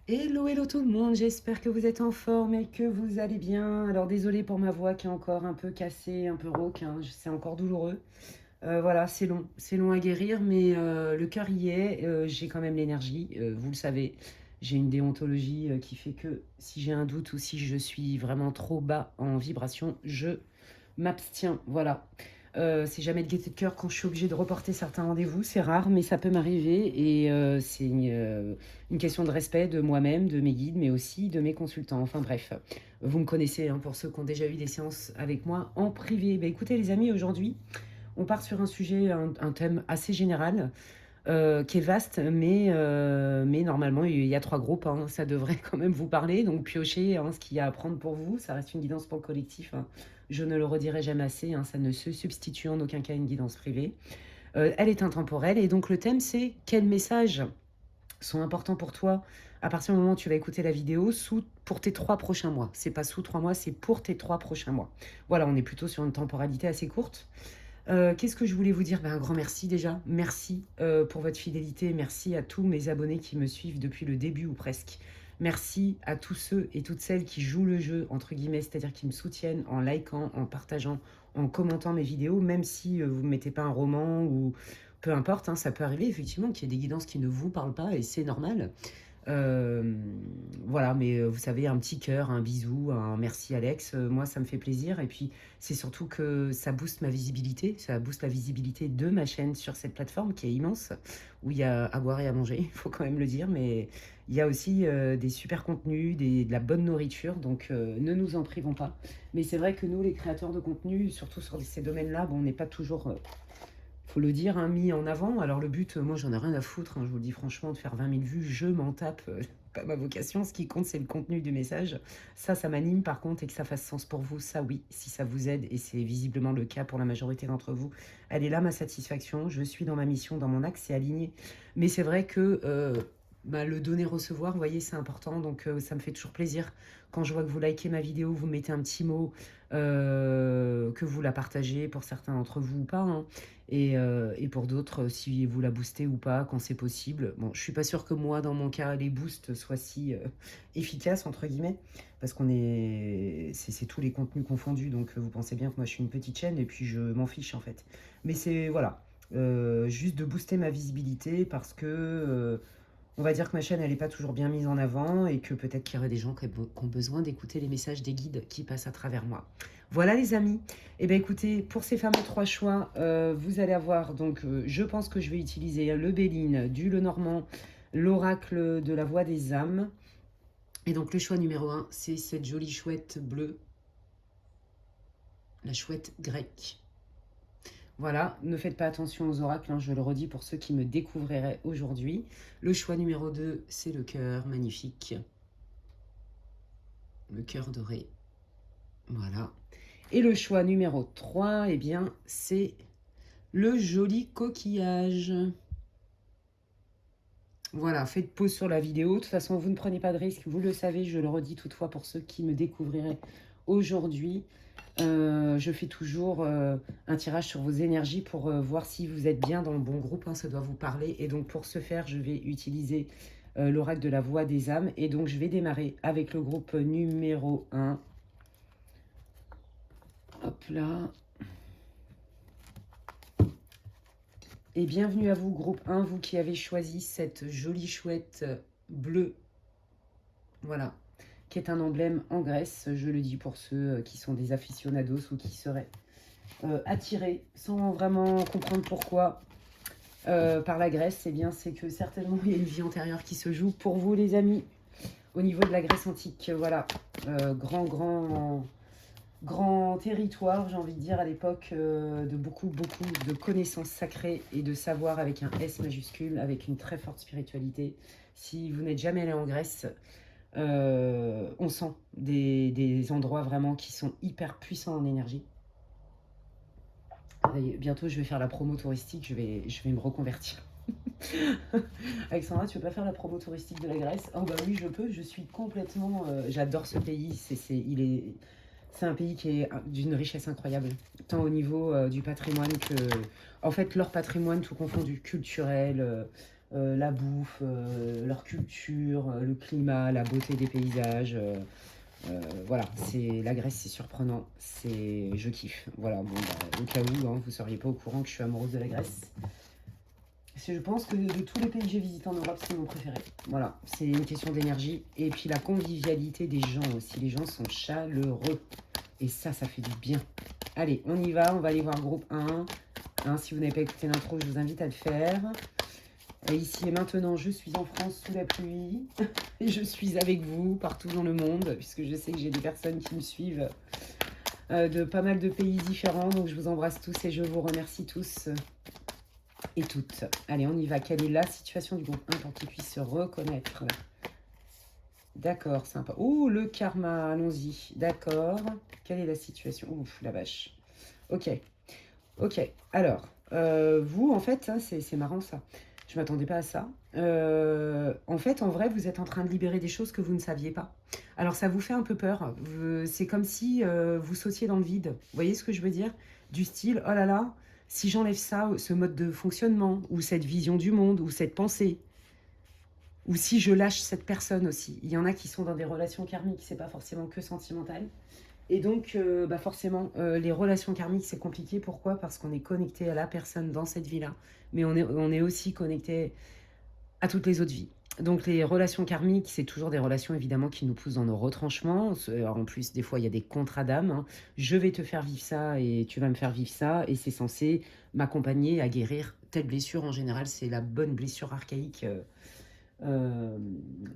Hello, hello tout le monde, j'espère que vous êtes en forme et que vous allez bien. Alors désolé pour ma voix qui est encore un peu cassée, un peu rauque, hein, c'est encore douloureux. Voilà, c'est long à guérir, mais le cœur y est, j'ai quand même l'énergie, vous le savez. J'ai une déontologie qui fait que si j'ai un doute ou si je suis vraiment trop bas en vibration, je m'abstiens, voilà. C'est jamais de gaieté de cœur quand je suis obligée de reporter certains rendez-vous, c'est rare, mais ça peut m'arriver et c'est une question de respect de moi-même, de mes guides, mais aussi de mes consultants. Enfin bref, vous me connaissez hein, pour ceux qui ont déjà eu des séances avec moi en privé. Bah, écoutez les amis, aujourd'hui, on part sur un sujet, un thème assez général qui est vaste, mais normalement, il y a 3 groupes, hein, ça devrait quand même vous parler. Donc, piochez hein, ce qu'il y a à prendre pour vous. Ça reste une guidance pour le collectif, hein. Je ne le redirai jamais assez, hein, ça ne se substitue en aucun cas à une guidance privée. Elle est intemporelle et donc le thème, c'est quels messages sont importants pour toi à partir du moment où tu vas écouter la vidéo pour tes 3 prochains mois. C'est pas sous 3 mois, c'est pour tes 3 prochains mois. Voilà, on est plutôt sur une temporalité assez courte. Qu'est-ce que je voulais vous dire? Un grand merci déjà. Merci pour votre fidélité. Merci à tous mes abonnés qui me suivent depuis le début ou presque. Merci à tous ceux et toutes celles qui jouent le jeu, entre guillemets, c'est-à-dire qui me soutiennent en likant, en partageant, en commentant mes vidéos, même si vous ne mettez pas un roman ou peu importe, hein, ça peut arriver effectivement qu'il y ait des guidances qui ne vous parlent pas et c'est normal. Euh, voilà, mais vous savez, un petit cœur, un bisou, un merci Alex, moi ça me fait plaisir. Et puis c'est surtout que ça booste ma visibilité, ça booste la visibilité de ma chaîne sur cette plateforme qui est immense, où il y a à boire et à manger, il faut quand même le dire, mais il y a aussi des super contenus, de la bonne nourriture, donc ne nous en privons pas. Mais c'est vrai que nous, les créateurs de contenu, surtout sur ces domaines-là, bon, on n'est pas toujours faut le dire, hein, mis en avant. Alors le but, moi j'en ai rien à foutre, hein, je vous le dis franchement, de faire 20 000 vues, je m'en tape, pas ma vocation. Ce qui compte, c'est le contenu du message. Ça m'anime par contre, et que ça fasse sens pour vous, ça oui, si ça vous aide, et c'est visiblement le cas pour la majorité d'entre vous, elle est là ma satisfaction, je suis dans ma mission, dans mon axe, c'est aligné. Mais c'est vrai que le donner-recevoir, vous voyez, c'est important, donc ça me fait toujours plaisir quand je vois que vous likez ma vidéo, vous mettez un petit mot, que vous la partagez pour certains d'entre vous ou pas, hein. Et pour d'autres, si vous la boostez ou pas, quand c'est possible. Bon, je suis pas sûre que moi, dans mon cas, les boosts soient si efficaces, entre guillemets, parce c'est tous les contenus confondus, donc vous pensez bien que moi, je suis une petite chaîne, et puis je m'en fiche, en fait. Mais c'est, voilà, juste de booster ma visibilité, parce que, on va dire que ma chaîne, elle n'est pas toujours bien mise en avant, et que peut-être qu'il y aurait des gens qui ont besoin d'écouter les messages des guides qui passent à travers moi. Voilà les amis. Eh bien écoutez, pour ces fameux 3 choix, vous allez avoir donc, je pense que je vais utiliser le Béline, du Lenormand, l'oracle de la voix des âmes. Et donc le choix numéro 1, c'est cette jolie chouette bleue, la chouette grecque. Voilà, ne faites pas attention aux oracles, hein, je le redis pour ceux qui me découvriraient aujourd'hui. Le choix numéro 2, c'est le cœur magnifique. Le cœur doré. Voilà. Et le choix numéro 3, eh bien, c'est le joli coquillage. Voilà, faites pause sur la vidéo. De toute façon, vous ne prenez pas de risque, vous le savez, je le redis toutefois pour ceux qui me découvriraient aujourd'hui. Je fais toujours un tirage sur vos énergies pour voir si vous êtes bien dans le bon groupe, hein, ça doit vous parler. Et donc pour ce faire, je vais utiliser l'oracle de la voix des âmes. Et donc je vais démarrer avec le groupe numéro 1. Hop là. Et bienvenue à vous, groupe 1, vous qui avez choisi cette jolie chouette bleue. Voilà, qui est un emblème en Grèce, je le dis pour ceux qui sont des aficionados ou qui seraient attirés sans vraiment comprendre pourquoi par la Grèce. Eh bien, c'est que certainement il y a une vie antérieure qui se joue pour vous, les amis, au niveau de la Grèce antique. Voilà, grand territoire, j'ai envie de dire, à l'époque, de beaucoup de connaissances sacrées et de savoir avec un S majuscule, avec une très forte spiritualité. Si vous n'êtes jamais allé en Grèce, on sent des endroits vraiment qui sont hyper puissants en énergie. Et bientôt, je vais faire la promo touristique, je vais me reconvertir. Alexandra, tu veux pas faire la promo touristique de la Grèce? Oh bah oui, je peux, je suis complètement... j'adore ce pays, c'est un pays qui est d'une richesse incroyable, tant au niveau du patrimoine que... En fait, leur patrimoine tout confondu, culturel, la bouffe, leur culture, le climat, la beauté des paysages. Voilà, la Grèce, c'est surprenant, je kiffe. Voilà, bon, bah, au cas où, hein, vous seriez pas au courant que je suis amoureuse de la Grèce. Je pense que de tous les pays que j'ai visités en Europe, c'est mon préféré. Voilà, c'est une question d'énergie. Et puis la convivialité des gens aussi. Les gens sont chaleureux. Et ça fait du bien. Allez, on y va. On va aller voir groupe 1. Hein, si vous n'avez pas écouté l'intro, je vous invite à le faire. Et ici et maintenant, je suis en France sous la pluie. Et je suis avec vous partout dans le monde. Puisque je sais que j'ai des personnes qui me suivent de pas mal de pays différents. Donc je vous embrasse tous et je vous remercie tous. Et toutes. Allez, on y va. Quelle est la situation du groupe 1 pour qu'il puisse se reconnaître? D'accord, sympa. Ouh, le karma, allons-y. D'accord. Quelle est la situation? Ouf, la vache. Ok. Ok. Alors, vous, en fait, c'est marrant ça. Je m'attendais pas à ça. En fait, en vrai, vous êtes en train de libérer des choses que vous ne saviez pas. Alors, ça vous fait un peu peur. C'est comme si vous sautiez dans le vide. Vous voyez ce que je veux dire? Du style, oh là là, si j'enlève ça, ce mode de fonctionnement, ou cette vision du monde, ou cette pensée, ou si je lâche cette personne aussi. Il y en a qui sont dans des relations karmiques, c'est pas forcément que sentimental. Et donc, bah forcément, les relations karmiques, c'est compliqué. Pourquoi? Parce qu'on est connecté à la personne dans cette vie-là, mais on est aussi connecté à toutes les autres vies. Donc les relations karmiques, c'est toujours des relations évidemment qui nous poussent dans nos retranchements. En plus, des fois, il y a des contrats d'âme. Hein. Je vais te faire vivre ça et tu vas me faire vivre ça. Et c'est censé m'accompagner à guérir telle blessure. En général, c'est la bonne blessure archaïque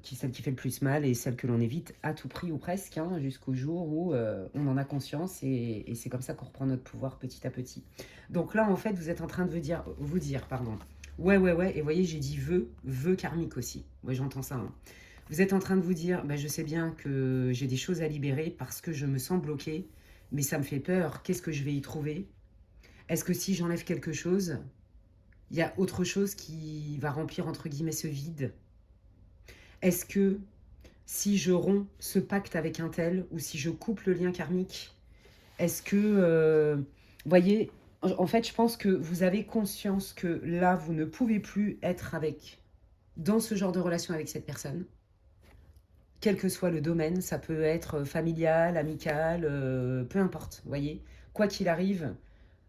qui est celle qui fait le plus mal et celle que l'on évite à tout prix ou presque, hein, jusqu'au jour où on en a conscience et c'est comme ça qu'on reprend notre pouvoir petit à petit. Donc là, en fait, vous êtes en train de vous dire, pardon. Ouais, et vous voyez, j'ai dit vœu karmique aussi. Ouais, j'entends ça. Hein. Vous êtes en train de vous dire, bah, je sais bien que j'ai des choses à libérer parce que je me sens bloquée, mais ça me fait peur. Qu'est-ce que je vais y trouver? Est-ce que si j'enlève quelque chose, il y a autre chose qui va remplir, entre guillemets, ce vide? Est-ce que si je romps ce pacte avec un tel ou si je coupe le lien karmique, est-ce que, vous voyez, en fait, je pense que vous avez conscience que là, vous ne pouvez plus être dans ce genre de relation avec cette personne, quel que soit le domaine, ça peut être familial, amical, peu importe, vous voyez. Quoi qu'il arrive,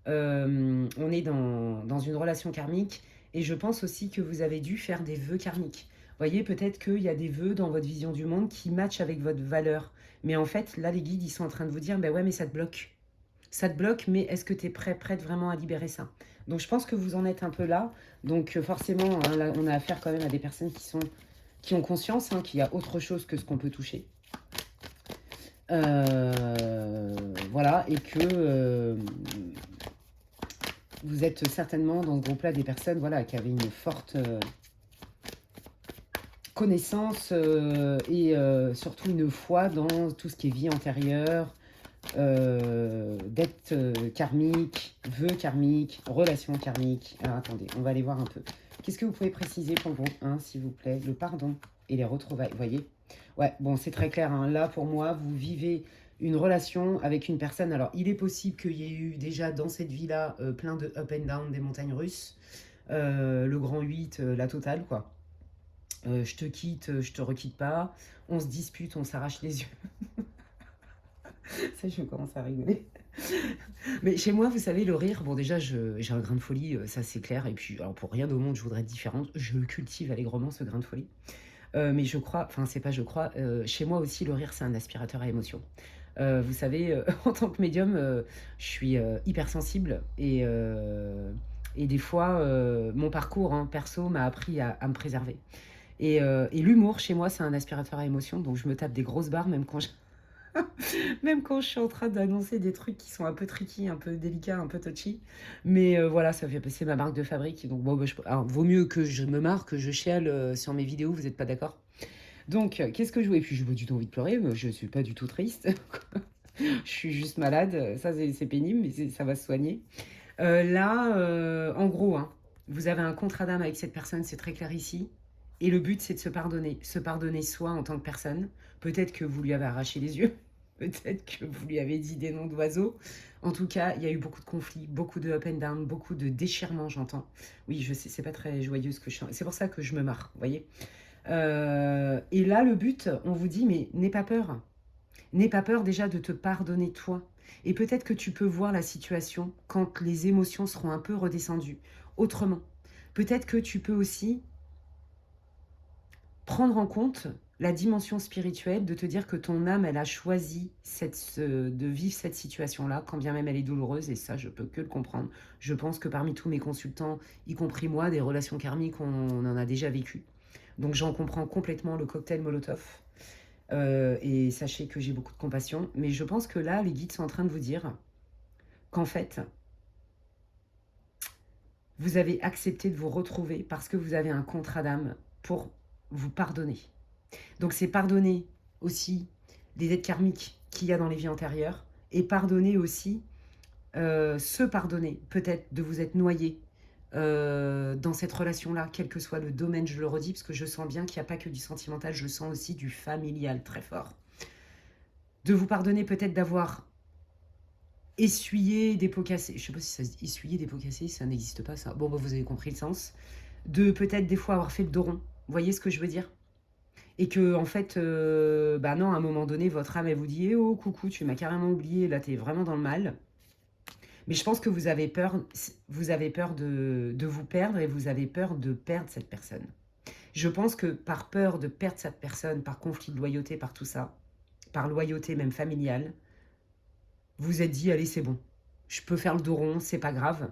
on est dans une relation karmique et je pense aussi que vous avez dû faire des vœux karmiques. Vous voyez, peut-être qu'il y a des vœux dans votre vision du monde qui matchent avec votre valeur. Mais en fait, là, les guides, ils sont en train de vous dire, ben ouais, mais ça te bloque. Ça te bloque, mais est-ce que tu es prête vraiment à libérer ça? Donc, je pense que vous en êtes un peu là. Donc, forcément, hein, là, on a affaire quand même à des personnes qui ont conscience qu'il y a autre chose que ce qu'on peut toucher. Voilà, et que vous êtes certainement dans ce groupe-là des personnes voilà, qui avaient une forte connaissance et surtout une foi dans tout ce qui est vie antérieure, dette karmique, vœux karmiques, relations karmiques. Alors attendez, on va aller voir un peu. Qu'est-ce que vous pouvez préciser pour vous, s'il vous plaît? Le pardon et les retrouvailles, vous voyez? Ouais, bon, c'est très clair. Hein. Là, pour moi, vous vivez une relation avec une personne. Alors, il est possible qu'il y ait eu déjà dans cette vie-là plein de up and down, des montagnes russes. Le grand 8, la totale, quoi. Je te quitte, je te requitte pas. On se dispute, on s'arrache les yeux. Ça, je commence à rigoler. Mais chez moi, vous savez, le rire, bon, déjà, j'ai un grain de folie, ça c'est clair. Et puis, alors, pour rien au monde, je voudrais être différente. Je cultive allègrement ce grain de folie. Mais je crois, enfin, c'est pas je crois, chez moi aussi, le rire, c'est un aspirateur à émotions. Vous savez, en tant que médium, je suis hypersensible et des fois, mon parcours perso m'a appris à me préserver. Et l'humour, chez moi, c'est un aspirateur à émotions, donc je me tape des grosses barres même quand je, même quand je suis en train d'annoncer des trucs qui sont un peu tricky, un peu délicats, un peu touchy. Mais voilà, ça fait passer ma marque de fabrique. Donc bon, bah, alors, vaut mieux que je me marre, que je chiale sur mes vidéos, vous n'êtes pas d'accord? Donc, qu'est-ce que je voulais? Et puis, je n'ai pas du tout envie de pleurer, mais je ne suis pas du tout triste. Je suis juste malade, ça c'est pénible, mais ça va se soigner. Là, en gros, vous avez un contrat d'âme avec cette personne, c'est très clair ici. Et le but, c'est de se pardonner soi en tant que personne. Peut-être que vous lui avez arraché les yeux. peut-être que vous lui avez dit des noms d'oiseaux. En tout cas, il y a eu beaucoup de conflits, beaucoup de up and down, beaucoup de déchirements, j'entends. Oui, je sais, c'est pas très joyeux ce que je suis. C'est pour ça que je me marre, vous voyez. Et là, le but, on vous dit, mais n'aie pas peur. N'aie pas peur déjà de te pardonner toi. Et peut-être que tu peux voir la situation quand les émotions seront un peu redescendues, autrement. Peut-être que tu peux aussi prendre en compte la dimension spirituelle, de te dire que ton âme, elle a choisi de vivre cette situation-là, quand bien même elle est douloureuse, et ça, je peux que le comprendre. Je pense que parmi tous mes consultants, y compris moi, des relations karmiques, on en a déjà vécu. Donc j'en comprends complètement le cocktail Molotov. Et sachez que j'ai beaucoup de compassion. Mais je pense que là, les guides sont en train de vous dire qu'en fait, vous avez accepté de vous retrouver parce que vous avez un contrat d'âme pour vous pardonner. Donc c'est pardonner aussi les dettes karmiques qu'il y a dans les vies antérieures et pardonner aussi, se pardonner peut-être de vous être noyé dans cette relation-là, quel que soit le domaine, je le redis, parce que je sens bien qu'il n'y a pas que du sentimental, je sens aussi du familial très fort. De vous pardonner peut-être d'avoir essuyé des pots cassés. Je ne sais pas si ça se dit essuyer des pots cassés, ça n'existe pas ça. Bon, bah, vous avez compris le sens. De peut-être des fois avoir fait le dos rond. Vous voyez ce que je veux dire? Et que, en fait, bah non, à un moment donné, votre âme, elle vous dit: eh oh, coucou, tu m'as carrément oublié, là, t'es vraiment dans le mal. Mais je pense que vous avez peur de vous perdre et vous avez peur de perdre cette personne. Je pense que par peur de perdre cette personne, par conflit de loyauté, par tout ça, par loyauté même familiale, vous êtes dit, allez, c'est bon. Je peux faire le dos rond, c'est pas grave.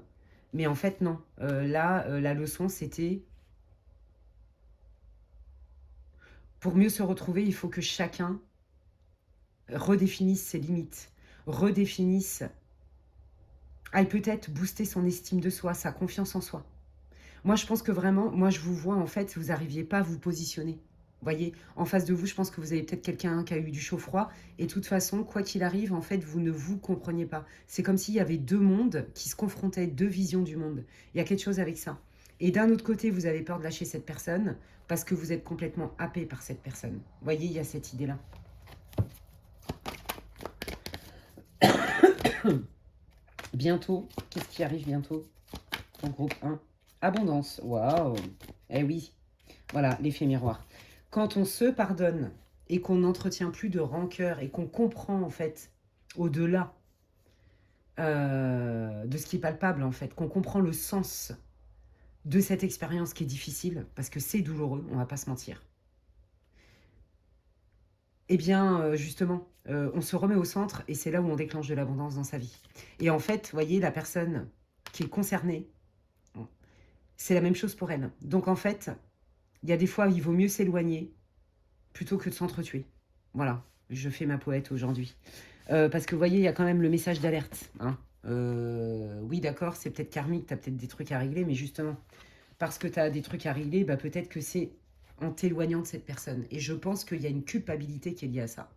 Mais en fait, non. Là, la leçon, c'était, pour mieux se retrouver, il faut que chacun redéfinisse ses limites, redéfinisse, aille peut-être booster son estime de soi, sa confiance en soi. Moi, je pense que vraiment, moi, je vous vois, en fait, vous n'arriviez pas à vous positionner. Vous voyez, en face de vous, je pense que vous avez peut-être quelqu'un qui a eu du chaud-froid. Et de toute façon, quoi qu'il arrive, en fait, vous ne vous compreniez pas. C'est comme s'il y avait deux mondes qui se confrontaient, deux visions du monde. Il y a quelque chose avec ça. Et d'un autre côté, vous avez peur de lâcher cette personne parce que vous êtes complètement happé par cette personne. Vous voyez, il y a cette idée-là. Bientôt, qu'est-ce qui arrive bientôt en groupe 1? Abondance. Waouh. Eh oui. Voilà, l'effet miroir. Quand on se pardonne et qu'on n'entretient plus de rancœur et qu'on comprend, en fait, au-delà de ce qui est palpable, en fait, qu'on comprend le sens de cette expérience qui est difficile, parce que c'est douloureux, on va pas se mentir, eh bien, justement, on se remet au centre et c'est là où on déclenche de l'abondance dans sa vie. Et en fait, vous voyez, la personne qui est concernée, c'est la même chose pour elle. Donc, en fait, il y a des fois, il vaut mieux s'éloigner plutôt que de s'entretuer. Voilà, je fais ma poète aujourd'hui. Parce que vous voyez, il y a quand même le message d'alerte. Hein. Oui, d'accord, c'est peut-être karmique, tu as peut-être des trucs à régler, mais justement, parce que tu as des trucs à régler, bah, peut-être que c'est en t'éloignant de cette personne. Et je pense qu'il y a une culpabilité qui est liée à ça.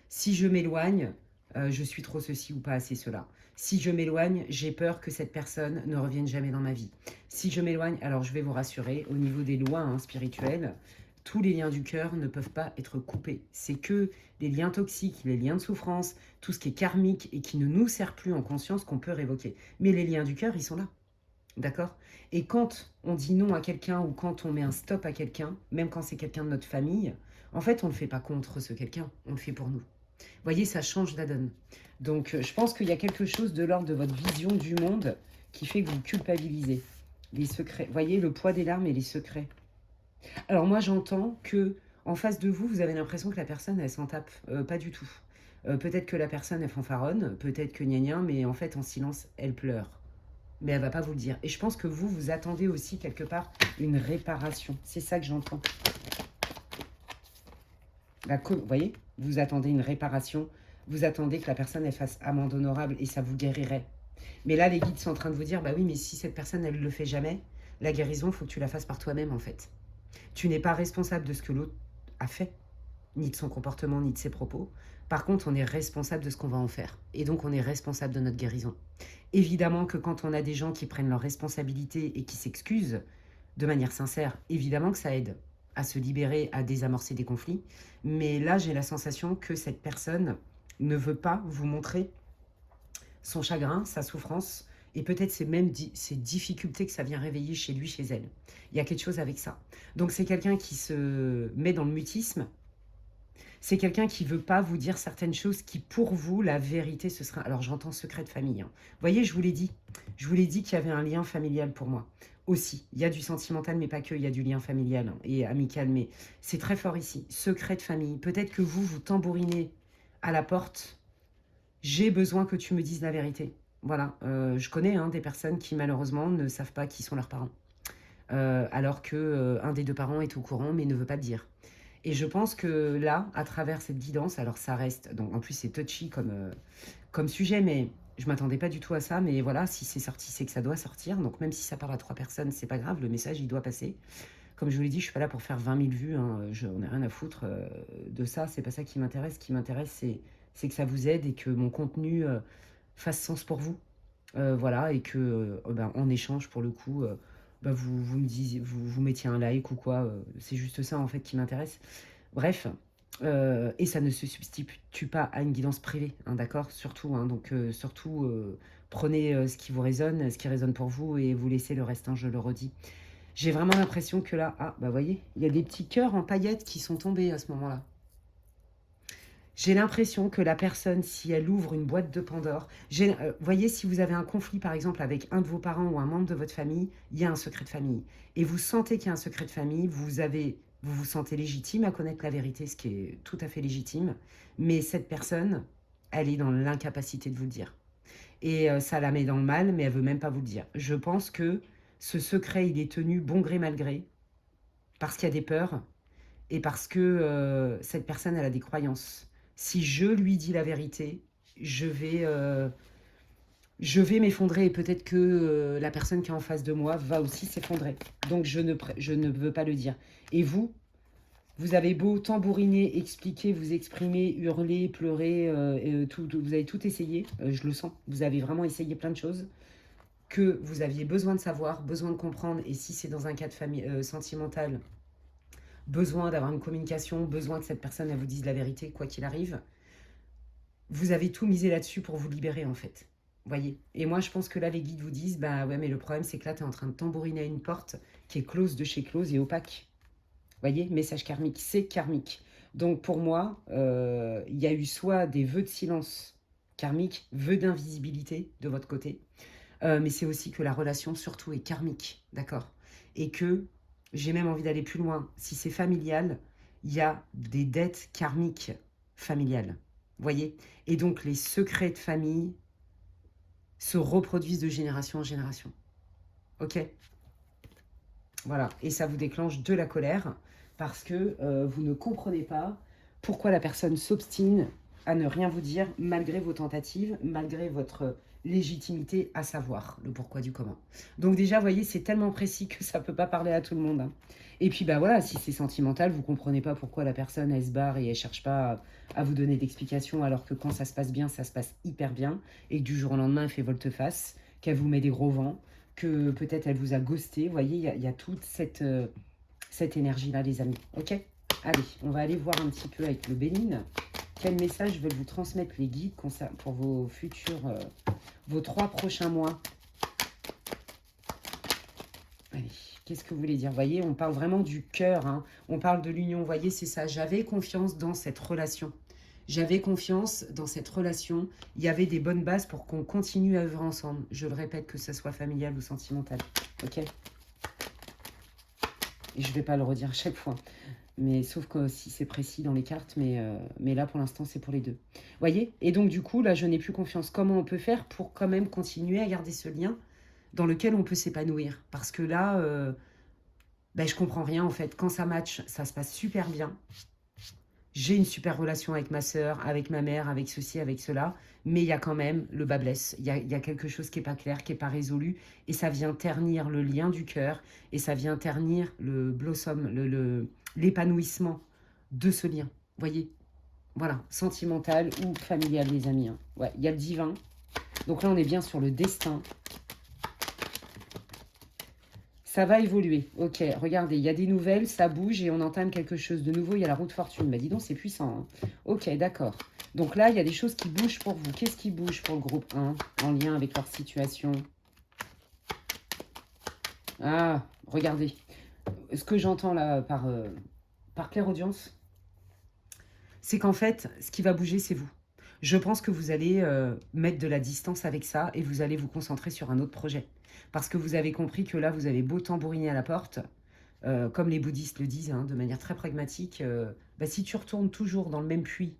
Si je m'éloigne, je suis trop ceci ou pas assez cela. Si je m'éloigne, j'ai peur que cette personne ne revienne jamais dans ma vie. Si je m'éloigne, alors je vais vous rassurer, au niveau des lois spirituelles, tous les liens du cœur ne peuvent pas être coupés. C'est que les liens toxiques, les liens de souffrance, tout ce qui est karmique et qui ne nous sert plus en conscience qu'on peut révoquer. Mais les liens du cœur, ils sont là. D'accord? Et quand on dit non à quelqu'un ou quand on met un stop à quelqu'un, même quand c'est quelqu'un de notre famille, en fait, on ne le fait pas contre ce quelqu'un, on le fait pour nous. Vous voyez, ça change la donne. Donc, je pense qu'il y a quelque chose de l'ordre de votre vision du monde qui fait que vous culpabilisez. Les secrets. Vous voyez, le poids des larmes et les secrets. Alors moi, j'entends que en face de vous, vous avez l'impression que la personne, elle s'en tape. Pas du tout. Peut-être que la personne, elle fanfaronne, peut-être que gna, mais en fait, en silence, elle pleure. Mais elle va pas vous le dire. Et je pense que vous, vous attendez aussi quelque part une réparation. C'est ça que j'entends. Vous voyez, vous attendez une réparation. Vous attendez que la personne, elle fasse amende honorable et ça vous guérirait. Mais là, les guides sont en train de vous dire, bah oui, mais si cette personne, elle ne le fait jamais, la guérison, il faut que tu la fasses par toi-même, en fait. Tu n'es pas responsable de ce que l'autre a fait, ni de son comportement, ni de ses propos. Par contre, on est responsable de ce qu'on va en faire. Et donc, on est responsable de notre guérison. Évidemment que quand on a des gens qui prennent leurs responsabilités et qui s'excusent de manière sincère, évidemment que ça aide à se libérer, à désamorcer des conflits. Mais là, j'ai la sensation que cette personne ne veut pas vous montrer son chagrin, sa souffrance, et peut-être c'est même ces difficultés que ça vient réveiller chez lui, chez elle. Il y a quelque chose avec ça. Donc c'est quelqu'un qui se met dans le mutisme. C'est quelqu'un qui ne veut pas vous dire certaines choses qui, pour vous, la vérité, ce sera... Alors, j'entends secret de famille. Hein. Vous voyez, je vous l'ai dit. Je vous l'ai dit qu'il y avait un lien familial pour moi. Aussi, il y a du sentimental, mais pas que. Il y a du lien familial hein, et amical. Mais c'est très fort ici. Secret de famille. Peut-être que vous, vous tambourinez à la porte. J'ai besoin que tu me dises la vérité. Voilà. Je connais hein, des personnes qui, malheureusement, ne savent pas qui sont leurs parents. Alors que un des deux parents est au courant, mais ne veut pas le dire. Et je pense que là, à travers cette guidance, alors ça reste, donc en plus c'est touchy comme sujet, mais je m'attendais pas du tout à ça, mais voilà, si c'est sorti, c'est que ça doit sortir, donc même si ça parle à 3 personnes, c'est pas grave, le message il doit passer. Comme je vous l'ai dit, je suis pas là pour faire 20 000 vues, hein, j'en ai rien à foutre de ça, c'est pas ça qui m'intéresse, ce qui m'intéresse c'est que ça vous aide et que mon contenu fasse sens pour vous, voilà, et que ben, en échange pour le coup... bah vous me disiez, vous mettiez un like ou quoi, c'est juste ça en fait qui m'intéresse. Bref, et ça ne se substitue pas à une guidance privée, hein, d'accord? Surtout, hein, donc surtout, prenez ce qui vous résonne, ce qui résonne pour vous et vous laissez le reste, hein, je le redis. J'ai vraiment l'impression que là, ah bah voyez, il y a des petits cœurs en paillettes qui sont tombés à ce moment-là. J'ai l'impression que la personne, si elle ouvre une boîte de Pandore, voyez, si vous avez un conflit, par exemple, avec un de vos parents ou un membre de votre famille, il y a un secret de famille. Et vous sentez qu'il y a un secret de famille, vous vous sentez légitime à connaître la vérité, ce qui est tout à fait légitime. Mais cette personne, elle est dans l'incapacité de vous le dire. Et ça la met dans le mal, mais elle veut même pas vous le dire. Je pense que ce secret, il est tenu bon gré mal gré, parce qu'il y a des peurs, et parce que cette personne, elle a des croyances. Si je lui dis la vérité, je vais m'effondrer et peut-être que la personne qui est en face de moi va aussi s'effondrer. Donc je ne veux pas le dire. Et vous avez beau tambouriner, expliquer, vous exprimer, hurler, pleurer, vous avez tout essayé, je le sens. Vous avez vraiment essayé plein de choses que vous aviez besoin de savoir, besoin de comprendre. Et si c'est dans un cas de famille sentimental, besoin d'avoir une communication, besoin que cette personne elle vous dise la vérité, quoi qu'il arrive, vous avez tout misé là-dessus pour vous libérer en fait. Voyez. Et moi je pense que là les guides vous disent, bah ouais mais le problème c'est que là tu es en train de tambouriner à une porte qui est close de chez close et opaque. Voyez, message karmique, c'est karmique. Donc pour moi, il y a eu soit des vœux de silence karmique, vœux d'invisibilité de votre côté, mais c'est aussi que la relation surtout est karmique, d'accord? Et que j'ai même envie d'aller plus loin. Si c'est familial, il y a des dettes karmiques familiales. Voyez? Et donc les secrets de famille se reproduisent de génération en génération. Ok? Voilà. Et ça vous déclenche de la colère parce que vous ne comprenez pas pourquoi la personne s'obstine à ne rien vous dire malgré vos tentatives, malgré votre légitimité à savoir le pourquoi du comment. Donc déjà, vous voyez, c'est tellement précis que ça ne peut pas parler à tout le monde. Hein. Et puis, bah voilà, si c'est sentimental, vous ne comprenez pas pourquoi la personne, elle se barre et elle ne cherche pas à vous donner d'explications, alors que quand ça se passe bien, ça se passe hyper bien, et que du jour au lendemain, elle fait volte-face, qu'elle vous met des gros vents, que peut-être elle vous a ghosté. Vous voyez, il y a toute cette énergie-là, les amis. Ok? Allez, on va aller voir un petit peu avec le Bénin. Quel message veulent vous transmettre les guides pour vos futurs, vos 3 prochains mois? Allez, qu'est-ce que vous voulez dire? Vous voyez, on parle vraiment du cœur, hein. On parle de l'union. Vous voyez, c'est ça. J'avais confiance dans cette relation. J'avais confiance dans cette relation. Il y avait des bonnes bases pour qu'on continue à œuvrer ensemble. Je le répète, que ce soit familial ou sentimental. Ok? Et je ne vais pas le redire à chaque fois. Mais sauf que si c'est précis dans les cartes, mais là pour l'instant c'est pour les deux. Voyez? Et donc du coup là je n'ai plus confiance. Comment on peut faire pour quand même continuer à garder ce lien dans lequel on peut s'épanouir? Parce que là, ben, je comprends rien en fait. Quand ça match, ça se passe super bien. J'ai une super relation avec ma sœur, avec ma mère, avec ceci, avec cela. Mais il y a quand même le bas blesse. Il y a quelque chose qui n'est pas clair, qui n'est pas résolu. Et ça vient ternir le lien du cœur. Et ça vient ternir le blossom, l'épanouissement de ce lien. Voyez? Voilà, sentimental ou familial, les amis. Hein. Ouais, il y a le divin. Donc là, on est bien sur le destin. Ça va évoluer. Ok, regardez, il y a des nouvelles, ça bouge et on entame quelque chose de nouveau. Il y a la roue de fortune. Bah dis donc, c'est puissant, hein. Ok, d'accord. Donc là, il y a des choses qui bougent pour vous. Qu'est-ce qui bouge pour le groupe 1 en lien avec leur situation? Ah, regardez. Ce que j'entends là par clairaudience, c'est qu'en fait, ce qui va bouger, c'est vous. Je pense que vous allez mettre de la distance avec ça et vous allez vous concentrer sur un autre projet. Parce que vous avez compris que là, vous avez beau tambouriner à la porte, comme les bouddhistes le disent, hein, de manière très pragmatique, bah, si tu retournes toujours dans le même puits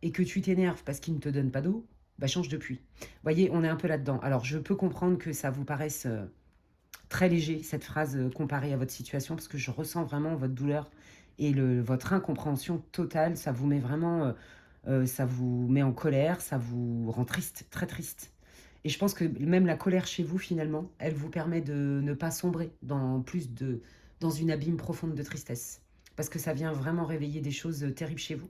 et que tu t'énerves parce qu'il ne te donne pas d'eau, bah, change de puits. Vous voyez, on est un peu là-dedans. Alors, je peux comprendre que ça vous paraisse très léger, cette phrase comparée à votre situation, parce que je ressens vraiment votre douleur et votre incompréhension totale. Ça vous met vraiment, ça vous met en colère, ça vous rend triste, très triste. Et je pense que même la colère chez vous, finalement, elle vous permet de ne pas sombrer dans une abîme profonde de tristesse. Parce que ça vient vraiment réveiller des choses terribles chez vous.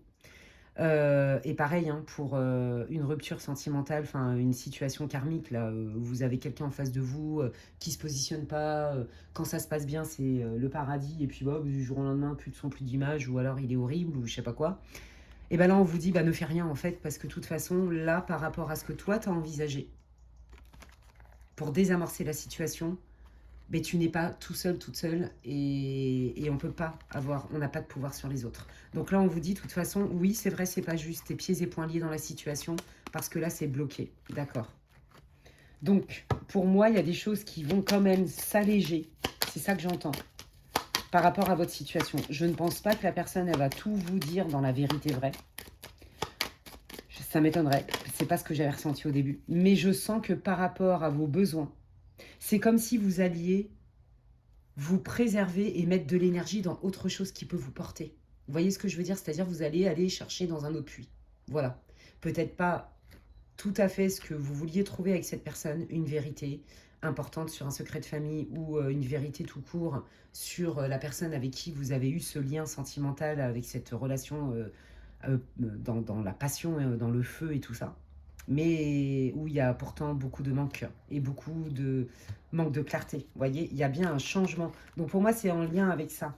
Et pareil, hein, pour une rupture sentimentale, enfin une situation karmique, là, où vous avez quelqu'un en face de vous qui se positionne pas, quand ça se passe bien, c'est le paradis, et puis bah, du jour au lendemain, plus de son, plus d'image, ou alors il est horrible, ou je sais pas quoi. Et ben là, on vous dit, bah ne fais rien en fait, parce que de toute façon, là, par rapport à ce que toi, t'as envisagé, pour désamorcer la situation, mais tu n'es pas tout seul, toute seule, et on peut pas avoir, on n'a pas de pouvoir sur les autres. Donc là, on vous dit, de toute façon, oui, c'est vrai, c'est pas juste, tes pieds et poings liés dans la situation, parce que là, c'est bloqué, d'accord. Donc, pour moi, il y a des choses qui vont quand même s'alléger, c'est ça que j'entends, par rapport à votre situation. Je ne pense pas que la personne, elle va tout vous dire dans la vérité vraie. Ça m'étonnerait, c'est pas ce que j'avais ressenti au début. Mais je sens que par rapport à vos besoins, c'est comme si vous alliez vous préserver et mettre de l'énergie dans autre chose qui peut vous porter. Vous voyez ce que je veux dire? C'est-à-dire vous allez aller chercher dans un autre puits. Voilà. Peut-être pas tout à fait ce que vous vouliez trouver avec cette personne, une vérité importante sur un secret de famille ou une vérité tout court sur la personne avec qui vous avez eu ce lien sentimental avec cette relation dans la passion, dans le feu et tout ça. Mais où il y a pourtant beaucoup de manque et beaucoup de manque de clarté. Vous voyez, il y a bien un changement. Donc pour moi, c'est en lien avec ça.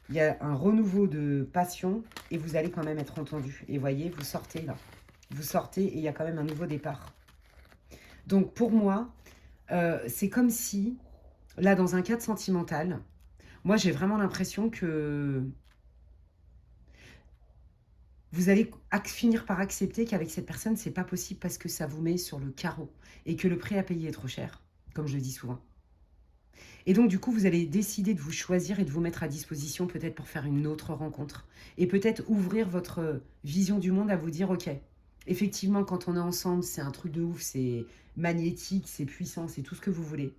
Il y a un renouveau de passion et vous allez quand même être entendu. Et voyez, vous sortez là. Vous sortez et il y a quand même un nouveau départ. Donc pour moi, c'est comme si, là, dans un cadre sentimental, moi j'ai vraiment l'impression que vous allez finir par accepter qu'avec cette personne, c'est pas possible parce que ça vous met sur le carreau et que le prix à payer est trop cher, comme je le dis souvent. Et donc, du coup, vous allez décider de vous choisir et de vous mettre à disposition peut-être pour faire une autre rencontre. Et peut-être ouvrir votre vision du monde à vous dire, ok, effectivement, quand on est ensemble, c'est un truc de ouf, c'est magnétique, c'est puissant, c'est tout ce que vous voulez.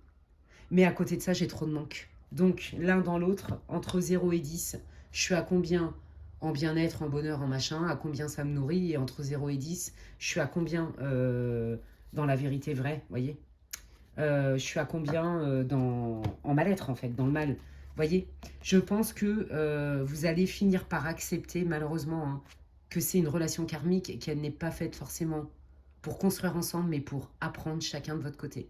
Mais à côté de ça, j'ai trop de manque. Donc, l'un dans l'autre, entre 0 et 10, je suis à combien en bien-être, en bonheur, en machin, à combien ça me nourrit, et entre 0 et 10, je suis à combien dans la vérité vraie, vous voyez, je suis à combien en mal-être, en fait, dans le mal. Vous voyez, je pense que vous allez finir par accepter, malheureusement, hein, que c'est une relation karmique et qu'elle n'est pas faite forcément pour construire ensemble, mais pour apprendre chacun de votre côté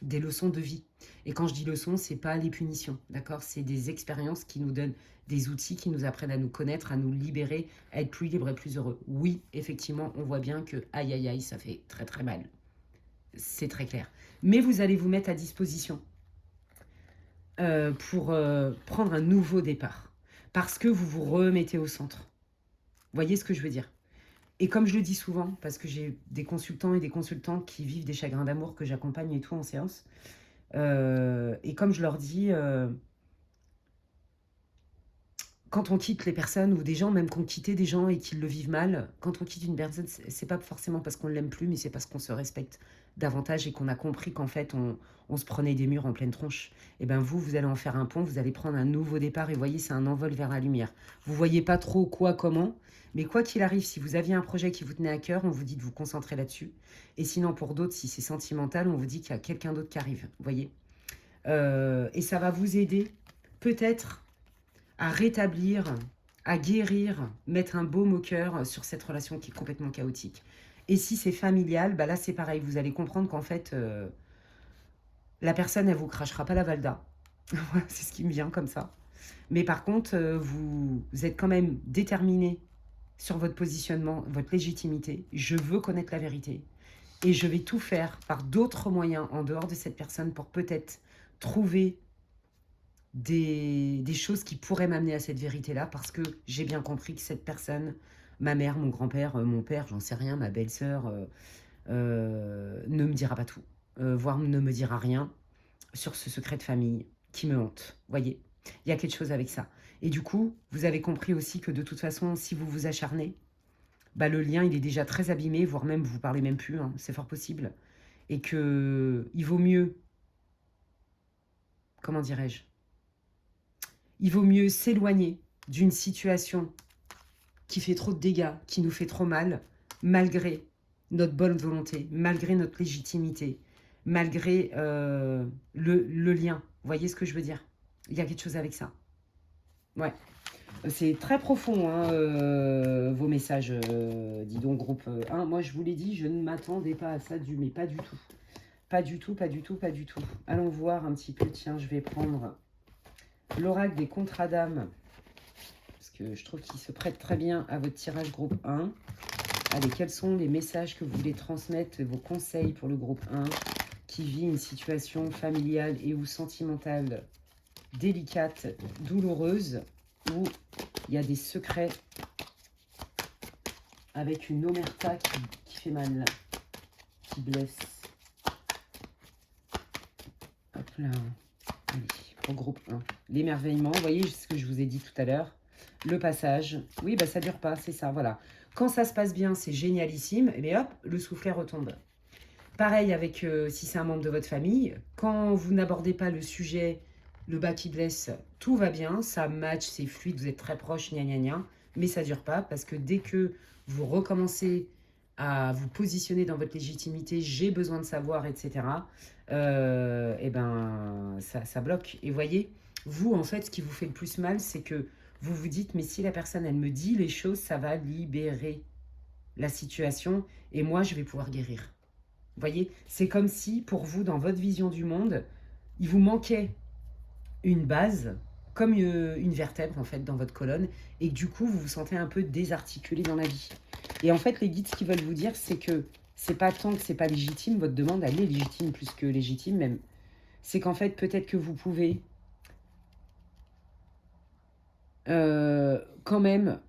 des leçons de vie. Et quand je dis leçons, c'est pas les punitions, d'accord? C'est des expériences qui nous donnent des outils qui nous apprennent à nous connaître, à nous libérer, à être plus libres et plus heureux. Oui, effectivement, on voit bien que aïe aïe aïe, ça fait très très mal. C'est très clair. Mais vous allez vous mettre à disposition pour prendre un nouveau départ. Parce que vous vous remettez au centre. Vous voyez ce que je veux dire? Et comme je le dis souvent, parce que j'ai des consultants et des consultantes qui vivent des chagrins d'amour que j'accompagne et tout en séance, et comme je leur dis, quand on quitte les personnes ou des gens, même qui ont quitté des gens et qui le vivent mal, quand on quitte une personne, c'est pas forcément parce qu'on l'aime plus, mais c'est parce qu'on se respecte davantage et qu'on a compris qu'en fait, on se prenait des murs en pleine tronche. Et ben vous, vous allez en faire un pont, vous allez prendre un nouveau départ et voyez, c'est un envol vers la lumière. Vous voyez pas trop quoi, comment, mais quoi qu'il arrive, si vous aviez un projet qui vous tenait à cœur, on vous dit de vous concentrer là-dessus. Et sinon, pour d'autres, si c'est sentimental, on vous dit qu'il y a quelqu'un d'autre qui arrive. Vous voyez, et ça va vous aider peut-être à rétablir, à guérir, mettre un baume au cœur sur cette relation qui est complètement chaotique. Et si c'est familial, bah là c'est pareil, vous allez comprendre qu'en fait, la personne, elle vous crachera pas la valda. Voilà, c'est ce qui me vient comme ça. Mais par contre, vous êtes quand même déterminé sur votre positionnement, votre légitimité. Je veux connaître la vérité. Et je vais tout faire par d'autres moyens en dehors de cette personne pour peut-être trouver des choses qui pourraient m'amener à cette vérité-là, parce que j'ai bien compris que cette personne, ma mère, mon grand-père, mon père, j'en sais rien, ma belle-sœur, ne me dira pas tout, voire ne me dira rien sur ce secret de famille qui me hante. Voyez, il y a quelque chose avec ça. Et du coup, vous avez compris aussi que de toute façon, si vous vous acharnez, bah, le lien, il est déjà très abîmé, voire même vous parlez même plus, hein, c'est fort possible. Et que il vaut mieux, comment dirais-je, il vaut mieux s'éloigner d'une situation qui fait trop de dégâts, qui nous fait trop mal, malgré notre bonne volonté, malgré notre légitimité, malgré le lien. Vous voyez ce que je veux dire? Il y a quelque chose avec ça. Ouais. C'est très profond, hein, vos messages, dis donc, groupe 1. Moi, je vous l'ai dit, je ne m'attendais pas à ça, mais pas du tout. Pas du tout, pas du tout, pas du tout. Allons voir un petit peu. Tiens, je vais prendre l'oracle des contrats d'âme, parce que je trouve qu'il se prête très bien à votre tirage groupe 1. Allez, quels sont les messages que vous voulez transmettre, vos conseils pour le groupe 1 qui vit une situation familiale et ou sentimentale délicate, douloureuse, où il y a des secrets avec une omerta qui fait mal, qui blesse. Hop là. Allez, au groupe 1. L'émerveillement, vous voyez ce que je vous ai dit tout à l'heure. Le passage. Oui, bah ça dure pas, c'est ça, voilà. Quand ça se passe bien, c'est génialissime. Et bien hop, le soufflet retombe. Pareil avec si c'est un membre de votre famille. Quand vous n'abordez pas le sujet, le bas qui blesse, tout va bien. Ça match, c'est fluide, vous êtes très proches, gna gna gna. Mais ça dure pas parce que dès que vous recommencez à vous positionner dans votre légitimité, j'ai besoin de savoir, etc. Et ben ça bloque. Et voyez, vous en fait, ce qui vous fait le plus mal, c'est que vous vous dites, mais si la personne, elle me dit les choses, ça va libérer la situation et moi, je vais pouvoir guérir. Vous voyez, c'est comme si pour vous, dans votre vision du monde, il vous manquait une base, comme une vertèbre en fait dans votre colonne, et que du coup vous vous sentez un peu désarticulé dans la vie. Et en fait, les guides, ce qu'ils veulent vous dire, c'est que c'est pas tant que c'est pas légitime, votre demande, elle est légitime, plus que légitime même. C'est qu'en fait, peut-être que vous pouvez quand même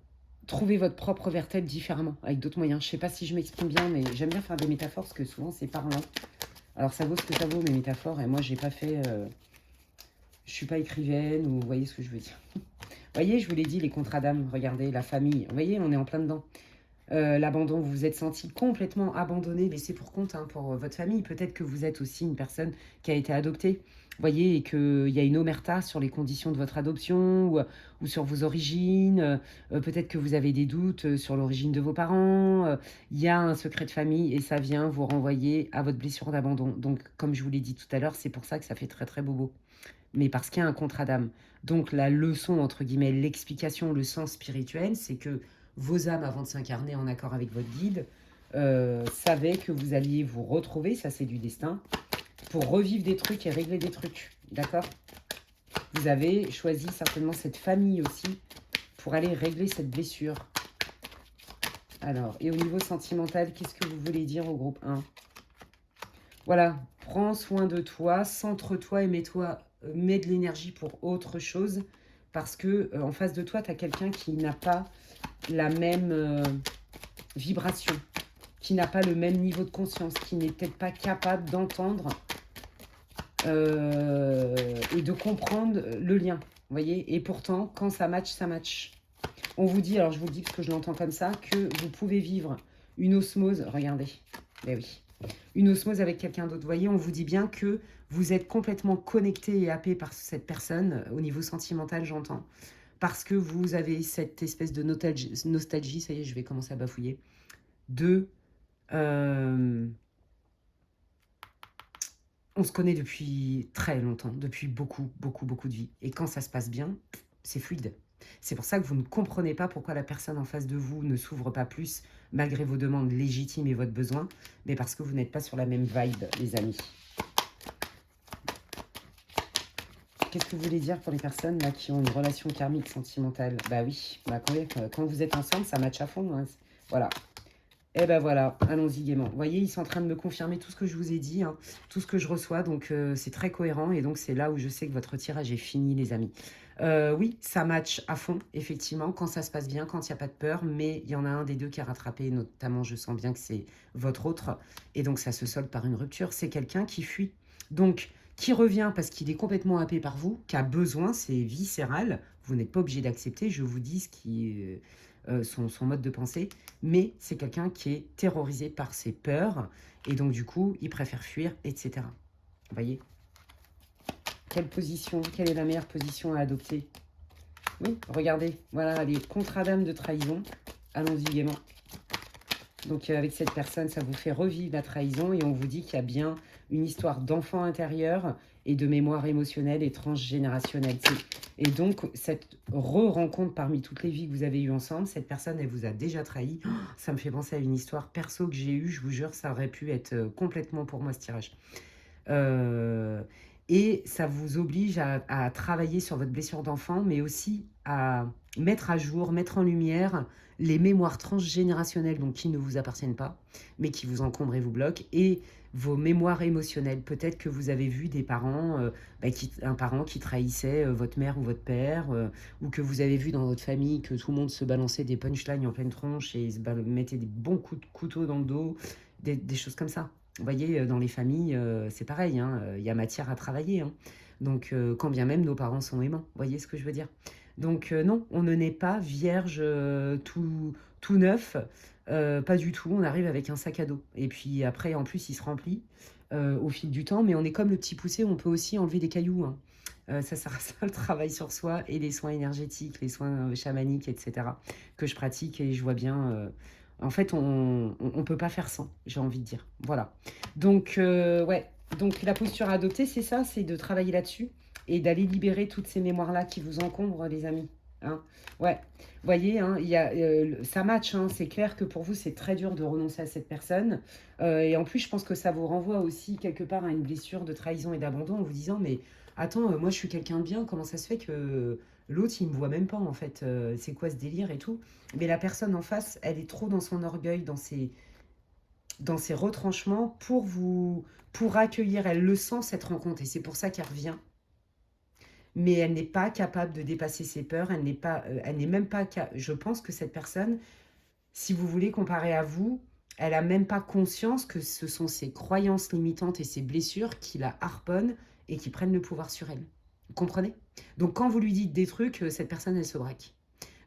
trouver votre propre vertèbre différemment, avec d'autres moyens. Je sais pas si je m'exprime bien, mais j'aime bien faire des métaphores, parce que souvent c'est parlant. Alors ça vaut ce que ça vaut, mes métaphores, et moi j'ai pas fait... je suis pas écrivaine, ou vous voyez ce que je veux dire. Vous voyez, je vous l'ai dit, les contrats d'âme, regardez, la famille, vous voyez, on est en plein dedans. L'abandon, vous vous êtes senti complètement abandonné, laissé pour compte hein, pour votre famille. Peut-être que vous êtes aussi une personne qui a été adoptée, vous voyez, et qu'il y a une omerta sur les conditions de votre adoption ou sur vos origines. Peut-être que vous avez des doutes sur l'origine de vos parents. Il y a un secret de famille et ça vient vous renvoyer à votre blessure d'abandon. Donc, comme je vous l'ai dit tout à l'heure, c'est pour ça que ça fait très très bobo. Mais parce qu'il y a un contrat d'âme. Donc la leçon, entre guillemets, l'explication, le sens spirituel, c'est que vos âmes, avant de s'incarner en accord avec votre guide, savaient que vous alliez vous retrouver, ça c'est du destin, pour revivre des trucs et régler des trucs. D'accord? Vous avez choisi certainement cette famille aussi pour aller régler cette blessure. Alors, et au niveau sentimental, qu'est-ce que vous voulez dire au groupe 1? Voilà, prends soin de toi, centre-toi et mets de l'énergie pour autre chose. Parce que en face de toi, tu as quelqu'un qui n'a pas la même vibration, qui n'a pas le même niveau de conscience, qui n'est peut-être pas capable d'entendre et de comprendre le lien. Vous voyez? Et pourtant, quand ça match, ça match. On vous dit, alors je vous le dis parce que je l'entends comme ça, que vous pouvez vivre une osmose. Regardez, ben oui. Une osmose avec quelqu'un d'autre. Vous voyez, on vous dit bien que vous êtes complètement connecté et happé par cette personne, au niveau sentimental, j'entends. Parce que vous avez cette espèce de nostalgie, ça y est, je vais commencer à bafouiller, de... on se connaît depuis très longtemps, depuis beaucoup, beaucoup, beaucoup de vie. Et quand ça se passe bien, c'est fluide. C'est pour ça que vous ne comprenez pas pourquoi la personne en face de vous ne s'ouvre pas plus, malgré vos demandes légitimes et votre besoin, mais parce que vous n'êtes pas sur la même vibe, les amis. Qu'est-ce que vous voulez dire pour les personnes là qui ont une relation karmique sentimentale? Bah oui, bah, quand vous êtes ensemble, ça match à fond. Hein. Voilà. Et ben voilà, allons-y gaiement. Vous voyez, ils sont en train de me confirmer tout ce que je vous ai dit, hein, tout ce que je reçois, donc c'est très cohérent, et donc c'est là où je sais que votre tirage est fini, les amis. Oui, ça match à fond, effectivement, quand ça se passe bien, quand il n'y a pas de peur, mais il y en a un des deux qui a rattrapé, notamment, je sens bien que c'est votre autre, et donc ça se solde par une rupture. C'est quelqu'un qui fuit, donc qui revient parce qu'il est complètement happé par vous, qui a besoin, c'est viscéral, vous n'êtes pas obligé d'accepter, je vous dis ce qui est son mode de pensée, mais c'est quelqu'un qui est terrorisé par ses peurs, et donc du coup, il préfère fuir, etc. Vous voyez? Quelle position, quelle est la meilleure position à adopter? Oui, regardez, voilà, les contrats d'âme de trahison. Allons-y gaiement. Donc avec cette personne, ça vous fait revivre la trahison, et on vous dit qu'il y a bien une histoire d'enfant intérieur et de mémoire émotionnelle et transgénérationnelle. Et donc, cette re-rencontre parmi toutes les vies que vous avez eues ensemble, cette personne, elle vous a déjà trahi. Oh, ça me fait penser à une histoire perso que j'ai eue, je vous jure, ça aurait pu être complètement pour moi ce tirage. Et ça vous oblige à travailler sur votre blessure d'enfant, mais aussi à mettre à jour, mettre en lumière les mémoires transgénérationnelles, donc qui ne vous appartiennent pas, mais qui vous encombrent et vous bloquent, et vos mémoires émotionnelles. Peut-être que vous avez vu des parents, un parent qui trahissait votre mère ou votre père, ou que vous avez vu dans votre famille que tout le monde se balançait des punchlines en pleine tronche et se mettait des bons coups de couteau dans le dos, des choses comme ça. Vous voyez, dans les familles, c'est pareil, hein, il y a matière à travailler. Hein. Donc, quand bien même nos parents sont aimants, vous voyez ce que je veux dire? Donc, non, on ne naît pas vierge tout neuf, pas du tout. On arrive avec un sac à dos. Et puis après, en plus, il se remplit au fil du temps. Mais on est comme le petit poussé, on peut aussi enlever des cailloux. Hein. Ça sert à ça, le travail sur soi et les soins énergétiques, les soins chamaniques, etc. que je pratique, et je vois bien... en fait, on ne peut pas faire sans, j'ai envie de dire. Voilà. Donc, ouais. Donc, la posture à adopter, c'est ça, c'est de travailler là-dessus et d'aller libérer toutes ces mémoires-là qui vous encombrent, les amis. Hein. Ouais. Vous voyez, hein, ça match. Hein, c'est clair que pour vous, c'est très dur de renoncer à cette personne. Et en plus, je pense que ça vous renvoie aussi quelque part à une blessure de trahison et d'abandon en vous disant, mais attends, moi, je suis quelqu'un de bien. Comment ça se fait que l'autre, il me voit même pas, en fait? C'est quoi ce délire et tout? Mais la personne en face, elle est trop dans son orgueil, dans ses retranchements pour accueillir. Elle le sent, cette rencontre, et c'est pour ça qu'elle revient. Mais elle n'est pas capable de dépasser ses peurs. Elle n'est même pas... Je pense que cette personne, si vous voulez comparer à vous, elle a même pas conscience que ce sont ses croyances limitantes et ses blessures qui la harponnent et qui prennent le pouvoir sur elle. Vous comprenez? Donc quand vous lui dites des trucs, cette personne, elle se braque.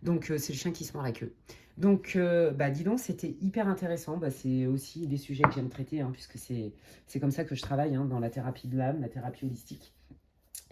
Donc, c'est le chien qui se mord la queue. Donc, bah, dis donc, c'était hyper intéressant. Bah, c'est aussi des sujets que j'aime traiter, hein, puisque c'est comme ça que je travaille, hein, dans la thérapie de l'âme, la thérapie holistique.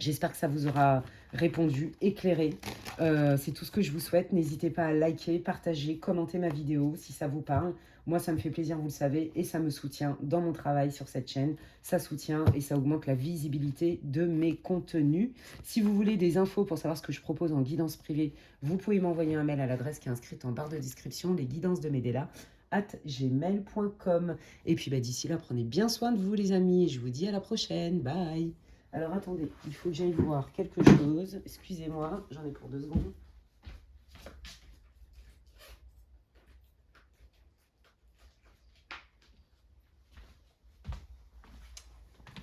J'espère que ça vous aura répondu, éclairé. C'est tout ce que je vous souhaite. N'hésitez pas à liker, partager, commenter ma vidéo si ça vous parle. Moi, ça me fait plaisir, vous le savez, et ça me soutient dans mon travail sur cette chaîne. Ça soutient et ça augmente la visibilité de mes contenus. Si vous voulez des infos pour savoir ce que je propose en guidance privée, vous pouvez m'envoyer un mail à l'adresse qui est inscrite en barre de description, les guidances de Medela @gmail.com. Et puis bah, d'ici là, prenez bien soin de vous, les amis. Je vous dis à la prochaine. Bye. Alors attendez, il faut que j'aille voir quelque chose. Excusez-moi, j'en ai pour 2 secondes.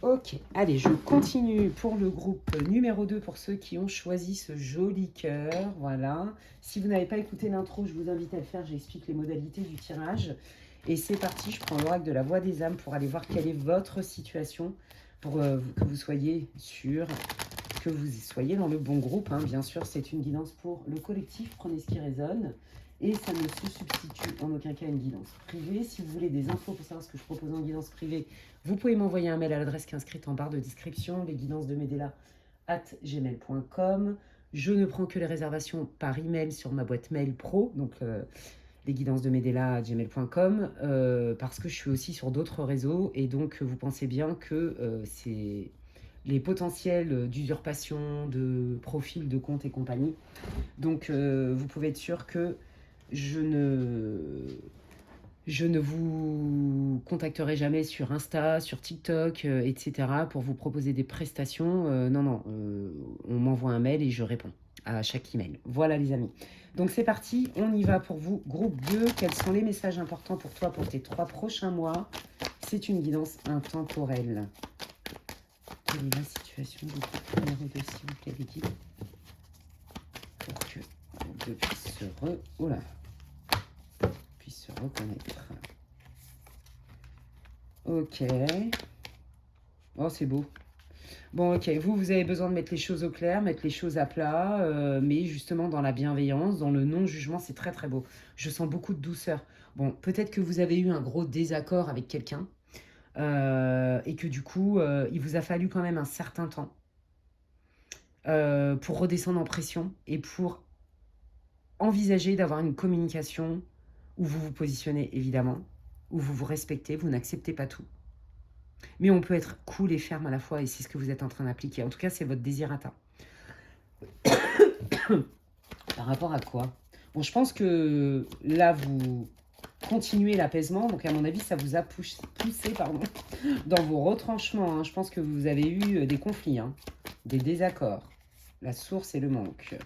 Ok, allez, je continue pour le groupe numéro 2 pour ceux qui ont choisi ce joli cœur. Voilà. Si vous n'avez pas écouté l'intro, je vous invite à le faire. J'explique les modalités du tirage. Et c'est parti, je prends l'oracle de la voix des âmes pour aller voir quelle est votre situation, pour que vous soyez sûr que vous soyez dans le bon groupe. Hein. Bien sûr, c'est une guidance pour le collectif. Prenez ce qui résonne. Et ça ne se substitue en aucun cas à une guidance privée. Si vous voulez des infos pour savoir ce que je propose en guidance privée, vous pouvez m'envoyer un mail à l'adresse qui est inscrite en barre de description, lesguidancesdemedela@gmail.com. Je ne prends que les réservations par email sur ma boîte mail pro, donc lesguidancesdemedela@gmail.com, parce que je suis aussi sur d'autres réseaux, et donc vous pensez bien que c'est les potentiels d'usurpation, de profil, de compte et compagnie. Donc vous pouvez être sûr que je ne Je ne vous contacterai jamais sur Insta, sur TikTok, etc. pour vous proposer des prestations. Non, non, on m'envoie un mail et je réponds à chaque email. Voilà les amis. Donc c'est parti, on y va pour vous. Groupe 2, quels sont les messages importants pour toi pour tes 3 prochains mois? C'est une guidance intemporelle. Quelle est la situation du groupe numéro 2, s'il vous plaît, les guides? Pour que les deux puissent se reconnaître. Ok. Oh, c'est beau. Bon, ok, vous avez besoin de mettre les choses au clair, mettre les choses à plat, mais justement dans la bienveillance, dans le non-jugement, c'est très très beau. Je sens beaucoup de douceur. Bon, peut-être que vous avez eu un gros désaccord avec quelqu'un, et que du coup, il vous a fallu quand même un certain temps pour redescendre en pression et pour envisager d'avoir une communication où vous vous positionnez évidemment, où vous vous respectez, vous n'acceptez pas tout. Mais on peut être cool et ferme à la fois, et c'est ce que vous êtes en train d'appliquer. En tout cas, c'est votre désir atteint. Par rapport à quoi? Bon, je pense que là, vous continuez l'apaisement. Donc, à mon avis, ça vous a poussé pardon, dans vos retranchements. Hein. Je pense que vous avez eu des conflits, hein, des désaccords. La source et le manque.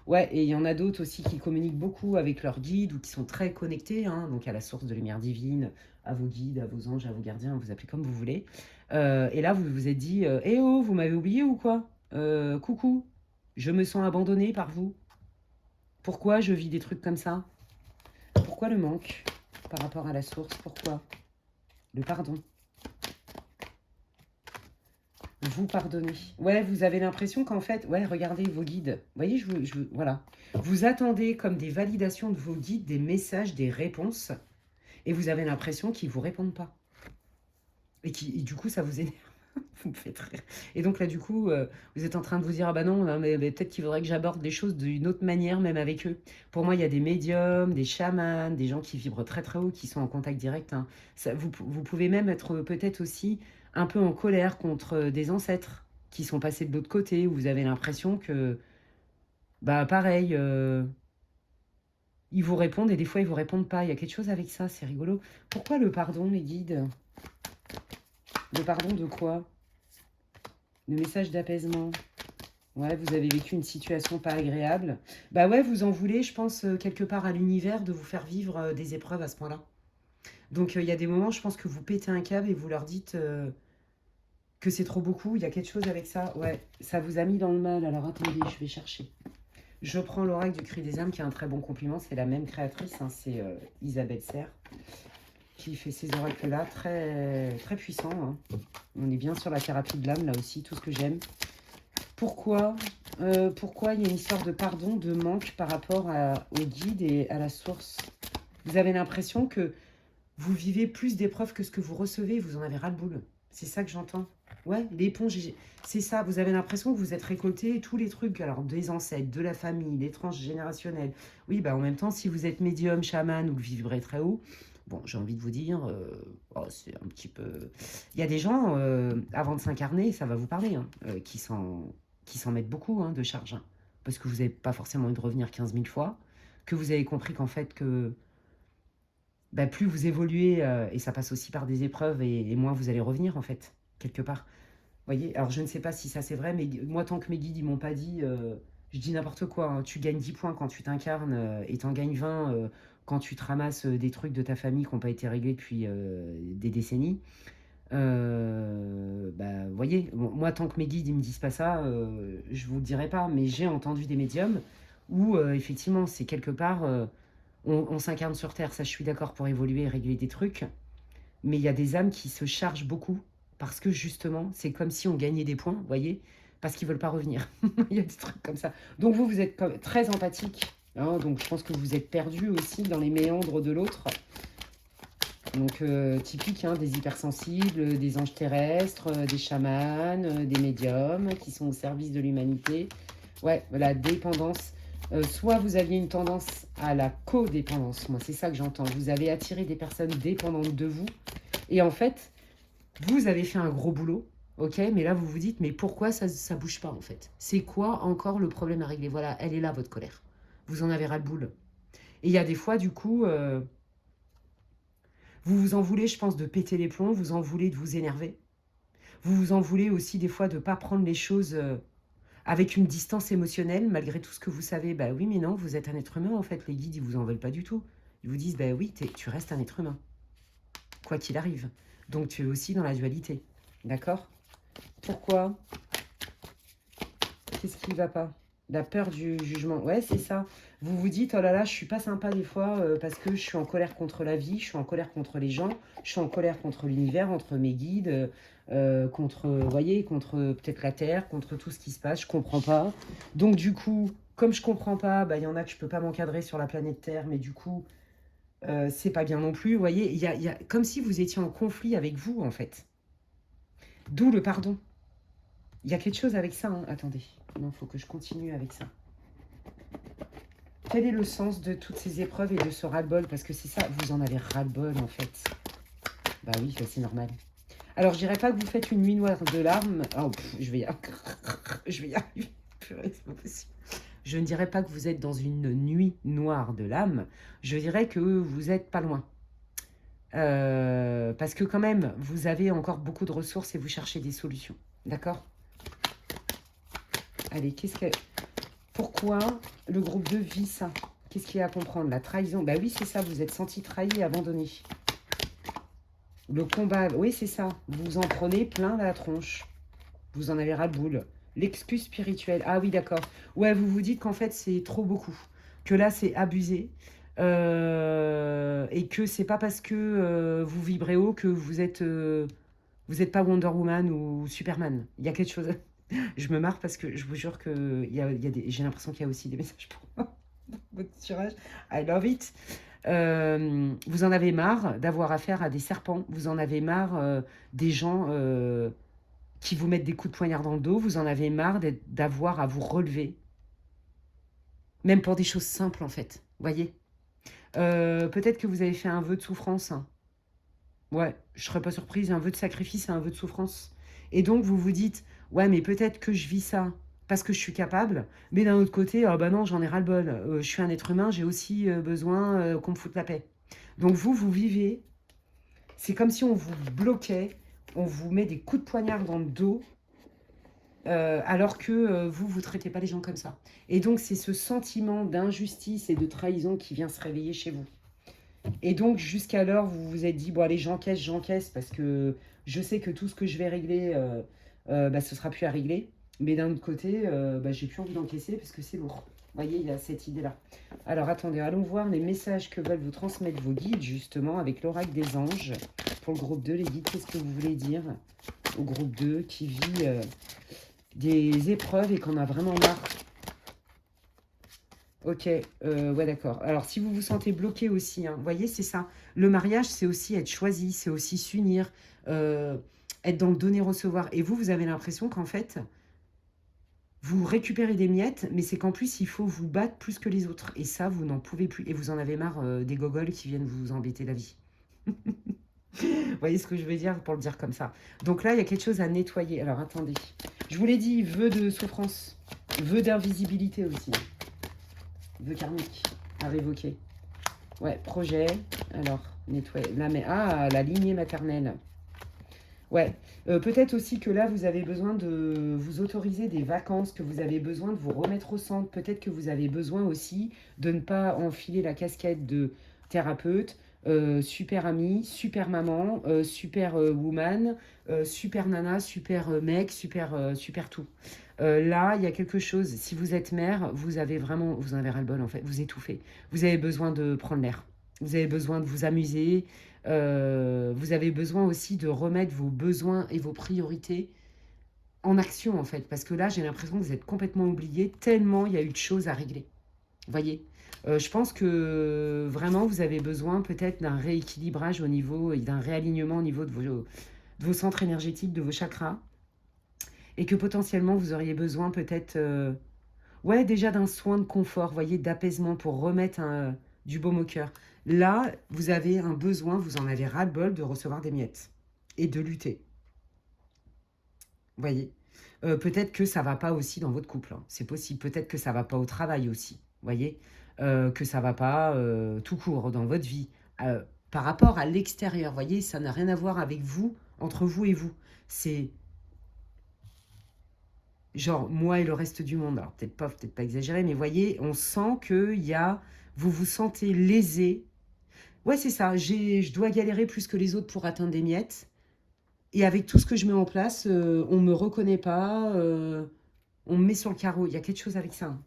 Ouais, et il y en a d'autres aussi qui communiquent beaucoup avec leurs guides ou qui sont très connectés, hein, donc à la source de lumière divine, à vos guides, à vos anges, à vos gardiens, vous appelez comme vous voulez. Et là, vous vous êtes dit, eh oh, vous m'avez oublié ou quoi? Coucou, je me sens abandonné par vous. Pourquoi je vis des trucs comme ça? Pourquoi le manque par rapport à la source? Pourquoi? Le pardon. Vous pardonnez. Ouais, vous avez l'impression qu'en fait, ouais, regardez vos guides. Vous voyez, voilà. Vous attendez comme des validations de vos guides, des messages, des réponses, et vous avez l'impression qu'ils ne vous répondent pas. Et du coup, ça vous énerve. Vous me faites rire. Et donc là, du coup, vous êtes en train de vous dire, ah bah non, mais peut-être qu'il faudrait que j'aborde les choses d'une autre manière, même avec eux. Pour moi, il y a des médiums, des chamans, des gens qui vibrent très très haut, qui sont en contact direct. Hein. Ça, vous pouvez même être peut-être aussi un peu en colère contre des ancêtres qui sont passés de l'autre côté, où vous avez l'impression que, bah pareil, ils vous répondent et des fois ils vous répondent pas. Il y a quelque chose avec ça, c'est rigolo. Pourquoi le pardon, les guides? Le pardon de quoi? Le message d'apaisement. Ouais, vous avez vécu une situation pas agréable. Bah ouais, vous en voulez, je pense, quelque part à l'univers de vous faire vivre des épreuves à ce point-là. Donc il y a des moments, je pense que vous pétez un câble et vous leur dites que c'est trop beaucoup. Il y a quelque chose avec ça. Ouais, ça vous a mis dans le mal. Alors attendez, je vais chercher. Je prends l'oracle du cri des âmes, qui est un très bon compliment. C'est la même créatrice, hein, c'est Isabelle Serre, qui fait ces oracles-là, très, très puissants. Hein. On est bien sur la thérapie de l'âme, là aussi, tout ce que j'aime. Pourquoi il y a une histoire de pardon, de manque par rapport au guide et à la source? Vous avez l'impression que vous vivez plus d'épreuves que ce que vous recevez, vous en avez ras-le-boule. C'est ça que j'entends. Ouais, l'éponge, c'est ça. Vous avez l'impression que vous êtes récolté tous les trucs, alors des ancêtres, de la famille, les transgénérationnelles. Oui, bah en même temps, si vous êtes médium, chaman ou que vous vivrez très haut, bon, j'ai envie de vous dire, oh, c'est un petit peu... Il y a des gens, avant de s'incarner, ça va vous parler, hein, qui s'en mettent beaucoup hein, de charge. Hein, parce que vous n'avez pas forcément envie de revenir 15 000 fois, que vous avez compris qu'en fait, que bah, plus vous évoluez, et ça passe aussi par des épreuves, et moins vous allez revenir, en fait, quelque part. Vous voyez, alors je ne sais pas si ça c'est vrai, mais moi, tant que mes guides, ils m'ont pas dit, je dis n'importe quoi, hein, tu gagnes 10 points quand tu t'incarnes, et t'en gagnes 20 quand tu te ramasses des trucs de ta famille qui n'ont pas été réglés depuis des décennies. Bah, vous voyez, moi, tant que mes guides, ils me disent pas ça, je vous le dirai pas, mais j'ai entendu des médiums où, effectivement, c'est quelque part... on s'incarne sur Terre, ça je suis d'accord, pour évoluer et régler des trucs. Mais il y a des âmes qui se chargent beaucoup parce que justement, c'est comme si on gagnait des points, vous voyez, parce qu'ils veulent pas revenir. Il y a des trucs comme ça. Donc vous êtes très empathique. Hein, donc je pense que vous êtes perdu aussi dans les méandres de l'autre. Donc typique, hein, des hypersensibles, des anges terrestres, des chamans, des médiums qui sont au service de l'humanité. Ouais, la dépendance. Soit vous aviez une tendance à la codépendance, moi c'est ça que j'entends. Vous avez attiré des personnes dépendantes de vous. Et en fait, vous avez fait un gros boulot, ok, mais là vous vous dites, mais pourquoi ça ne bouge pas en fait? C'est quoi encore le problème à régler? Voilà, elle est là votre colère. Vous en avez ras le boule. Et il y a des fois, du coup, Vous vous en voulez, je pense, de péter les plombs, vous en voulez de vous énerver. Vous vous en voulez aussi des fois de ne pas prendre les choses avec une distance émotionnelle, malgré tout ce que vous savez. Bah oui, mais non, vous êtes un être humain, en fait. Les guides, ils vous en veulent pas du tout. Ils vous disent, bah oui, tu restes un être humain, quoi qu'il arrive. Donc tu es aussi dans la dualité. D'accord? Pourquoi? Qu'est-ce qui ne va pas? La peur du jugement. Ouais, c'est ça. Vous vous dites, oh là là, je suis pas sympa des fois parce que je suis en colère contre la vie, je suis en colère contre les gens, je suis en colère contre l'univers, entre mes guides, contre, voyez, contre peut-être la Terre, contre tout ce qui se passe, je comprends pas. Donc du coup, comme je comprends pas, bah, y en a que je peux pas m'encadrer sur la planète Terre, mais du coup, c'est pas bien non plus. Vous voyez, il y a comme si vous étiez en conflit avec vous, en fait. D'où le pardon. Il y a quelque chose avec ça, hein. Attendez, non, il faut que je continue avec ça. Quel est le sens de toutes ces épreuves et de ce ras-le-bol? Parce que c'est ça, vous en avez ras-le-bol en fait. Bah oui, c'est normal. Alors, je dirais pas que vous faites une nuit noire de larmes. Oh, je vais y arriver. Je vais y arriver. Purée, c'est pas possible. Je ne dirais pas que vous êtes dans une nuit noire de l'âme. Je dirais que vous êtes pas loin. Parce que quand même, vous avez encore beaucoup de ressources et vous cherchez des solutions. D'accord? Allez, qu'est-ce que... Pourquoi le groupe 2 vit ça? Qu'est-ce qu'il y a à comprendre? La trahison. Bah oui, c'est ça, vous êtes senti trahi et abandonné. Le combat, oui, c'est ça. Vous en prenez plein la tronche. Vous en avez ras le boule. L'excuse spirituelle. Ah oui, d'accord. Ouais, vous vous dites qu'en fait, c'est trop beaucoup. Que là, c'est abusé. Et que c'est pas parce que vous vibrez haut que vous êtes pas Wonder Woman ou Superman. Il y a quelque chose... Je me marre parce que je vous jure que j'ai l'impression qu'il y a aussi des messages pour moi. Votre tirage. I love it. Vous en avez marre d'avoir affaire à des serpents. Vous en avez marre des gens qui vous mettent des coups de poignard dans le dos. Vous en avez marre d'avoir à vous relever. Même pour des choses simples, en fait. Voyez. Peut-être que vous avez fait un vœu de souffrance. Hein. Ouais, je serais pas surprise. Un vœu de sacrifice et un vœu de souffrance. Et donc, vous vous dites, ouais, mais peut-être que je vis ça parce que je suis capable. Mais d'un autre côté, ah bah non, j'en ai ras-le-bol. Je suis un être humain, j'ai aussi besoin qu'on me foute la paix. Donc vous vivez, c'est comme si on vous bloquait, on vous met des coups de poignard dans le dos, alors que vous traitez pas les gens comme ça. Et donc c'est ce sentiment d'injustice et de trahison qui vient se réveiller chez vous. Et donc jusqu'alors, vous vous êtes dit, bon allez, j'encaisse, parce que je sais que tout ce que je vais régler, bah, ce sera plus à régler. Mais d'un autre côté, bah, j'ai plus envie d'encaisser parce que c'est lourd. Vous voyez, il y a cette idée-là. Alors attendez, allons voir les messages que veulent vous transmettre vos guides, justement, avec l'oracle des anges. Pour le groupe 2, les guides, qu'est-ce que vous voulez dire au groupe 2 qui vit des épreuves et qu'on a vraiment marre? Ok, ouais, d'accord. Alors, si vous vous sentez bloqué aussi, hein, vous voyez, c'est ça. Le mariage, c'est aussi être choisi, c'est aussi s'unir, être dans le donner-recevoir. Et vous avez l'impression qu'en fait, vous récupérez des miettes, mais c'est qu'en plus, il faut vous battre plus que les autres. Et ça, vous n'en pouvez plus. Et vous en avez marre des gogoles qui viennent vous embêter la vie. Vous voyez ce que je veux dire pour le dire comme ça. Donc là, il y a quelque chose à nettoyer. Alors, attendez. Je vous l'ai dit, vœu de souffrance, vœu d'invisibilité aussi. Vœu karmique à révoquer. Ouais, projet. Alors, nettoyer. Là, mais, ah, la lignée maternelle. Ouais. Peut-être aussi que là, vous avez besoin de vous autoriser des vacances, que vous avez besoin de vous remettre au centre. Peut-être que vous avez besoin aussi de ne pas enfiler la casquette de thérapeute, super amie, super maman, super woman, super nana, super mec, super tout. Là, il y a quelque chose. Si vous êtes mère, vous avez ras-le-bol en fait. Vous étouffez. Vous avez besoin de prendre l'air. Vous avez besoin de vous amuser. Vous avez besoin aussi de remettre vos besoins et vos priorités en action en fait. Parce que là, j'ai l'impression que vous êtes complètement oublié tellement il y a eu de choses à régler. Vous voyez, je pense que vraiment vous avez besoin peut-être d'un rééquilibrage au niveau et d'un réalignement au niveau de vos centres énergétiques, de vos chakras. Et que potentiellement vous auriez besoin peut-être, ouais, déjà d'un soin de confort, vous voyez, d'apaisement pour remettre du baume au cœur. Là, vous avez un besoin, vous en avez ras-le-bol de recevoir des miettes et de lutter. Vous voyez, peut-être que ça va pas aussi dans votre couple, hein. C'est possible. Peut-être que ça va pas au travail aussi. Vous voyez, que ça va pas tout court dans votre vie. par rapport à l'extérieur. Vous voyez, ça n'a rien à voir avec vous, entre vous et vous. C'est genre moi et le reste du monde. Alors peut-être pas exagéré, mais voyez, on sent qu'il y a, vous vous sentez lésé. Ouais, c'est ça, je dois galérer plus que les autres pour atteindre des miettes. Et avec tout ce que je mets en place, on me reconnaît pas, on me met sur le carreau. Il y a quelque chose avec ça, hein.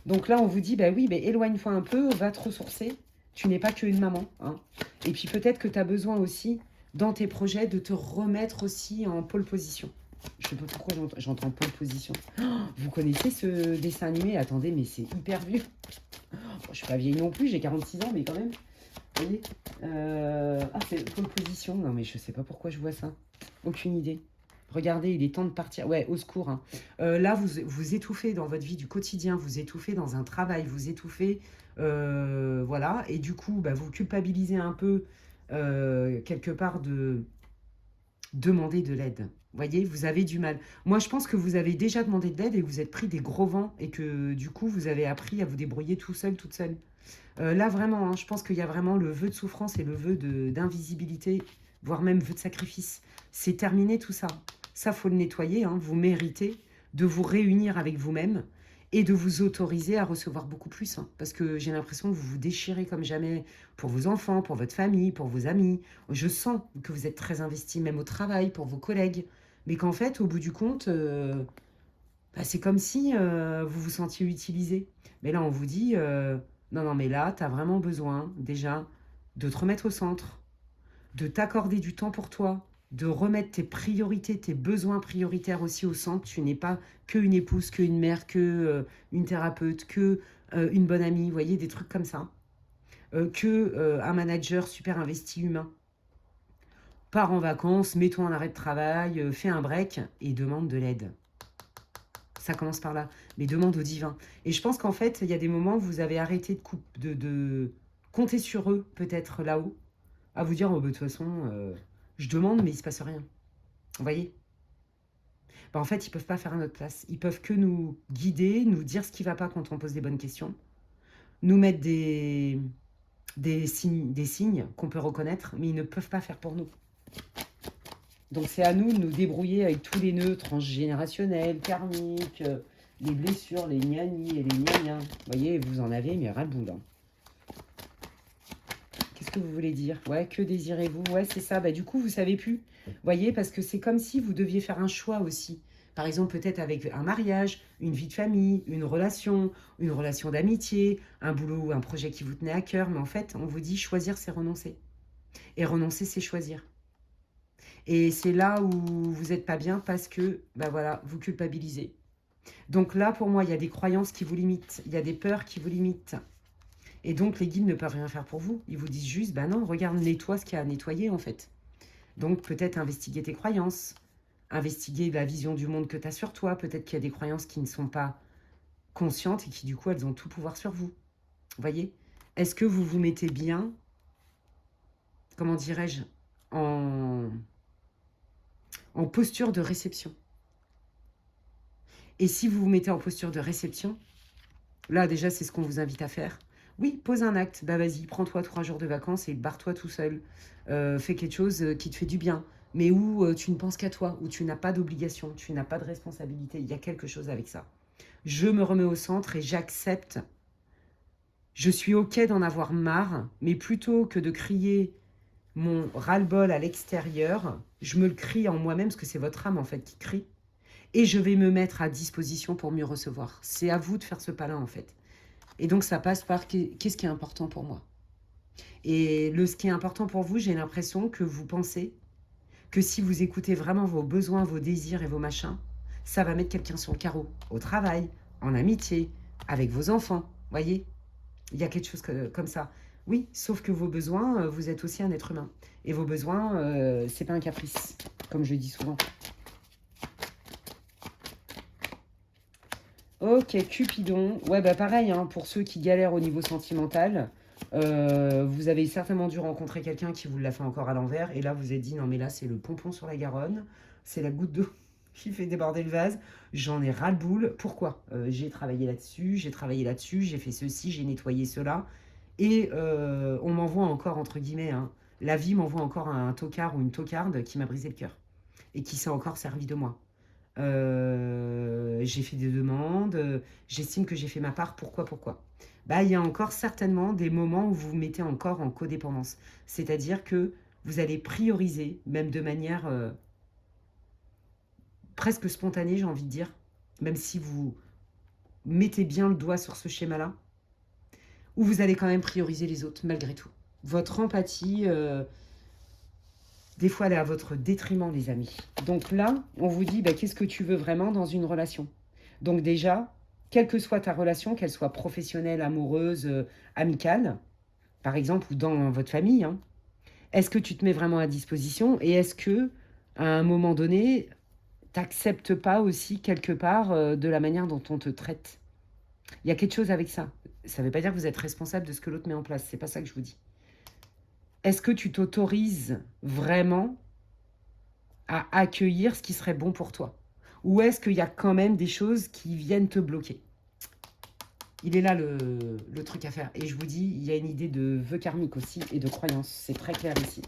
Donc là, on vous dit, bah oui, bah, éloigne-toi un peu, va te ressourcer. Tu n'es pas qu'une maman, hein. Et puis peut-être que tu as besoin aussi, dans tes projets, de te remettre aussi en pole position. Je sais pas pourquoi j'entends pole position. Oh, vous connaissez ce dessin animé? Attendez, mais c'est hyper vieux. Bon, je suis pas vieille non plus, j'ai 46 ans, mais quand même. Vous voyez, ah, c'est pole position. Non, mais je sais pas pourquoi je vois ça. Aucune idée. Regardez, il est temps de partir. Ouais, au secours, hein. Là, vous étouffez dans votre vie du quotidien, vous étouffez dans un travail, vous étouffez, voilà. Et du coup, bah, vous culpabilisez un peu, quelque part, de demander de l'aide. Vous voyez, vous avez du mal. Moi, je pense que vous avez déjà demandé de l'aide et que vous êtes pris des gros vents et que, du coup, vous avez appris à vous débrouiller tout seul, toute seule. Là, vraiment, hein, je pense qu'il y a vraiment le vœu de souffrance et le vœu d'invisibilité, voire même vœu de sacrifice. C'est terminé tout ça. Ça, faut le nettoyer, hein. Vous méritez de vous réunir avec vous-même et de vous autoriser à recevoir beaucoup plus, hein. Parce que j'ai l'impression que vous vous déchirez comme jamais pour vos enfants, pour votre famille, pour vos amis. Je sens que vous êtes très investi, même au travail, pour vos collègues. Mais qu'en fait, au bout du compte, bah, c'est comme si vous vous sentiez utilisé. Mais là, on vous dit, non, non, mais là, tu as vraiment besoin déjà de te remettre au centre, de t'accorder du temps pour toi, de remettre tes priorités, tes besoins prioritaires aussi au centre. Tu n'es pas qu'une épouse, qu'une mère, que une thérapeute, que une bonne amie, vous voyez, des trucs comme ça. Que un manager super investi humain. Pars en vacances, mets-toi en arrêt de travail, fais un break et demande de l'aide. Ça commence par là, mais demande au divin. Et je pense qu'en fait, il y a des moments où vous avez arrêté de compter sur eux, peut-être là-haut, à vous dire, oh, bah, de toute façon, je demande, mais il ne se passe rien. Vous voyez, bah, en fait, ils ne peuvent pas faire à notre place. Ils peuvent que nous guider, nous dire ce qui ne va pas quand on pose des bonnes questions, nous mettre des signes qu'on peut reconnaître, mais ils ne peuvent pas faire pour nous. Donc c'est à nous de nous débrouiller avec tous les nœuds transgénérationnels, karmiques, les blessures, les gnanis et les gnagnans. Vous voyez, vous en avez, mais ras le bout, hein. Qu'est-ce que vous voulez dire? Ouais, que désirez-vous? Ouais, c'est ça. Bah, du coup, vous savez plus. Vous voyez, parce que c'est comme si vous deviez faire un choix aussi. Par exemple, peut-être avec un mariage, une vie de famille, une relation d'amitié, un boulot ou un projet qui vous tenait à cœur. Mais en fait, on vous dit choisir, c'est renoncer. Et renoncer, c'est choisir. Et c'est là où vous n'êtes pas bien parce que, bah voilà, vous culpabilisez. Donc là, pour moi, il y a des croyances qui vous limitent, il y a des peurs qui vous limitent. Et donc, les guides ne peuvent rien faire pour vous. Ils vous disent juste, bah non, regarde, nettoie ce qu'il y a à nettoyer, en fait. Donc, peut-être investiguer tes croyances, investiguer la vision du monde que tu as sur toi. Peut-être qu'il y a des croyances qui ne sont pas conscientes et qui, du coup, elles ont tout pouvoir sur vous. Vous voyez? Est-ce que vous vous mettez bien, comment dirais-je, en posture de réception? Et si vous vous mettez en posture de réception, là, déjà, c'est ce qu'on vous invite à faire. Oui, pose un acte. Bah vas-y, prends-toi 3 jours de vacances et barre-toi tout seul. Fais quelque chose qui te fait du bien, mais où tu ne penses qu'à toi, où tu n'as pas d'obligation, tu n'as pas de responsabilité. Il y a quelque chose avec ça. Je me remets au centre et j'accepte. Je suis OK d'en avoir marre, mais plutôt que de crier mon ras-le-bol à l'extérieur, je me le crie en moi-même, parce que c'est votre âme en fait qui crie. Et je vais me mettre à disposition pour mieux recevoir. C'est à vous de faire ce pas-là, en fait. Et donc, ça passe par qu'est-ce qui est important pour moi. Et ce qui est important pour vous, j'ai l'impression que vous pensez que si vous écoutez vraiment vos besoins, vos désirs et vos machins, ça va mettre quelqu'un sur le carreau, au travail, en amitié, avec vos enfants. Voyez, il y a quelque chose comme ça. Oui, sauf que vos besoins, vous êtes aussi un être humain. Et vos besoins, c'est pas un caprice, comme je le dis souvent. Ok, Cupidon. Ouais, bah pareil, hein, pour ceux qui galèrent au niveau sentimental, vous avez certainement dû rencontrer quelqu'un qui vous l'a fait encore à l'envers. Et là, vous êtes dit, non mais là, c'est le pompon sur la Garonne. C'est la goutte d'eau qui fait déborder le vase. J'en ai ras le boule. Pourquoi? J'ai travaillé là-dessus, j'ai fait ceci, j'ai nettoyé cela. Et on m'envoie encore, entre guillemets, hein, la vie m'envoie encore un tocard ou une tocarde qui m'a brisé le cœur et qui s'est encore servi de moi. J'ai fait des demandes, j'estime que j'ai fait ma part. Pourquoi? Bah, il y a encore certainement des moments où vous vous mettez encore en codépendance. C'est-à-dire que vous allez prioriser, même de manière presque spontanée, j'ai envie de dire, même si vous mettez bien le doigt sur ce schéma-là, où vous allez quand même prioriser les autres, malgré tout. Votre empathie, des fois, elle est à votre détriment, les amis. Donc là, on vous dit, bah, qu'est-ce que tu veux vraiment dans une relation? Donc déjà, quelle que soit ta relation, qu'elle soit professionnelle, amoureuse, amicale, par exemple, ou dans votre famille, hein, est-ce que tu te mets vraiment à disposition et est-ce que, à un moment donné, t'acceptes pas aussi quelque part de la manière dont on te traite? Il y a quelque chose avec ça. Ça ne veut pas dire que vous êtes responsable de ce que l'autre met en place. C'est pas ça que je vous dis. Est-ce que tu t'autorises vraiment à accueillir ce qui serait bon pour toi? Ou est-ce qu'il y a quand même des choses qui viennent te bloquer? Il est là le truc à faire. Et je vous dis, il y a une idée de vœu karmique aussi et de croyance. C'est très clair ici.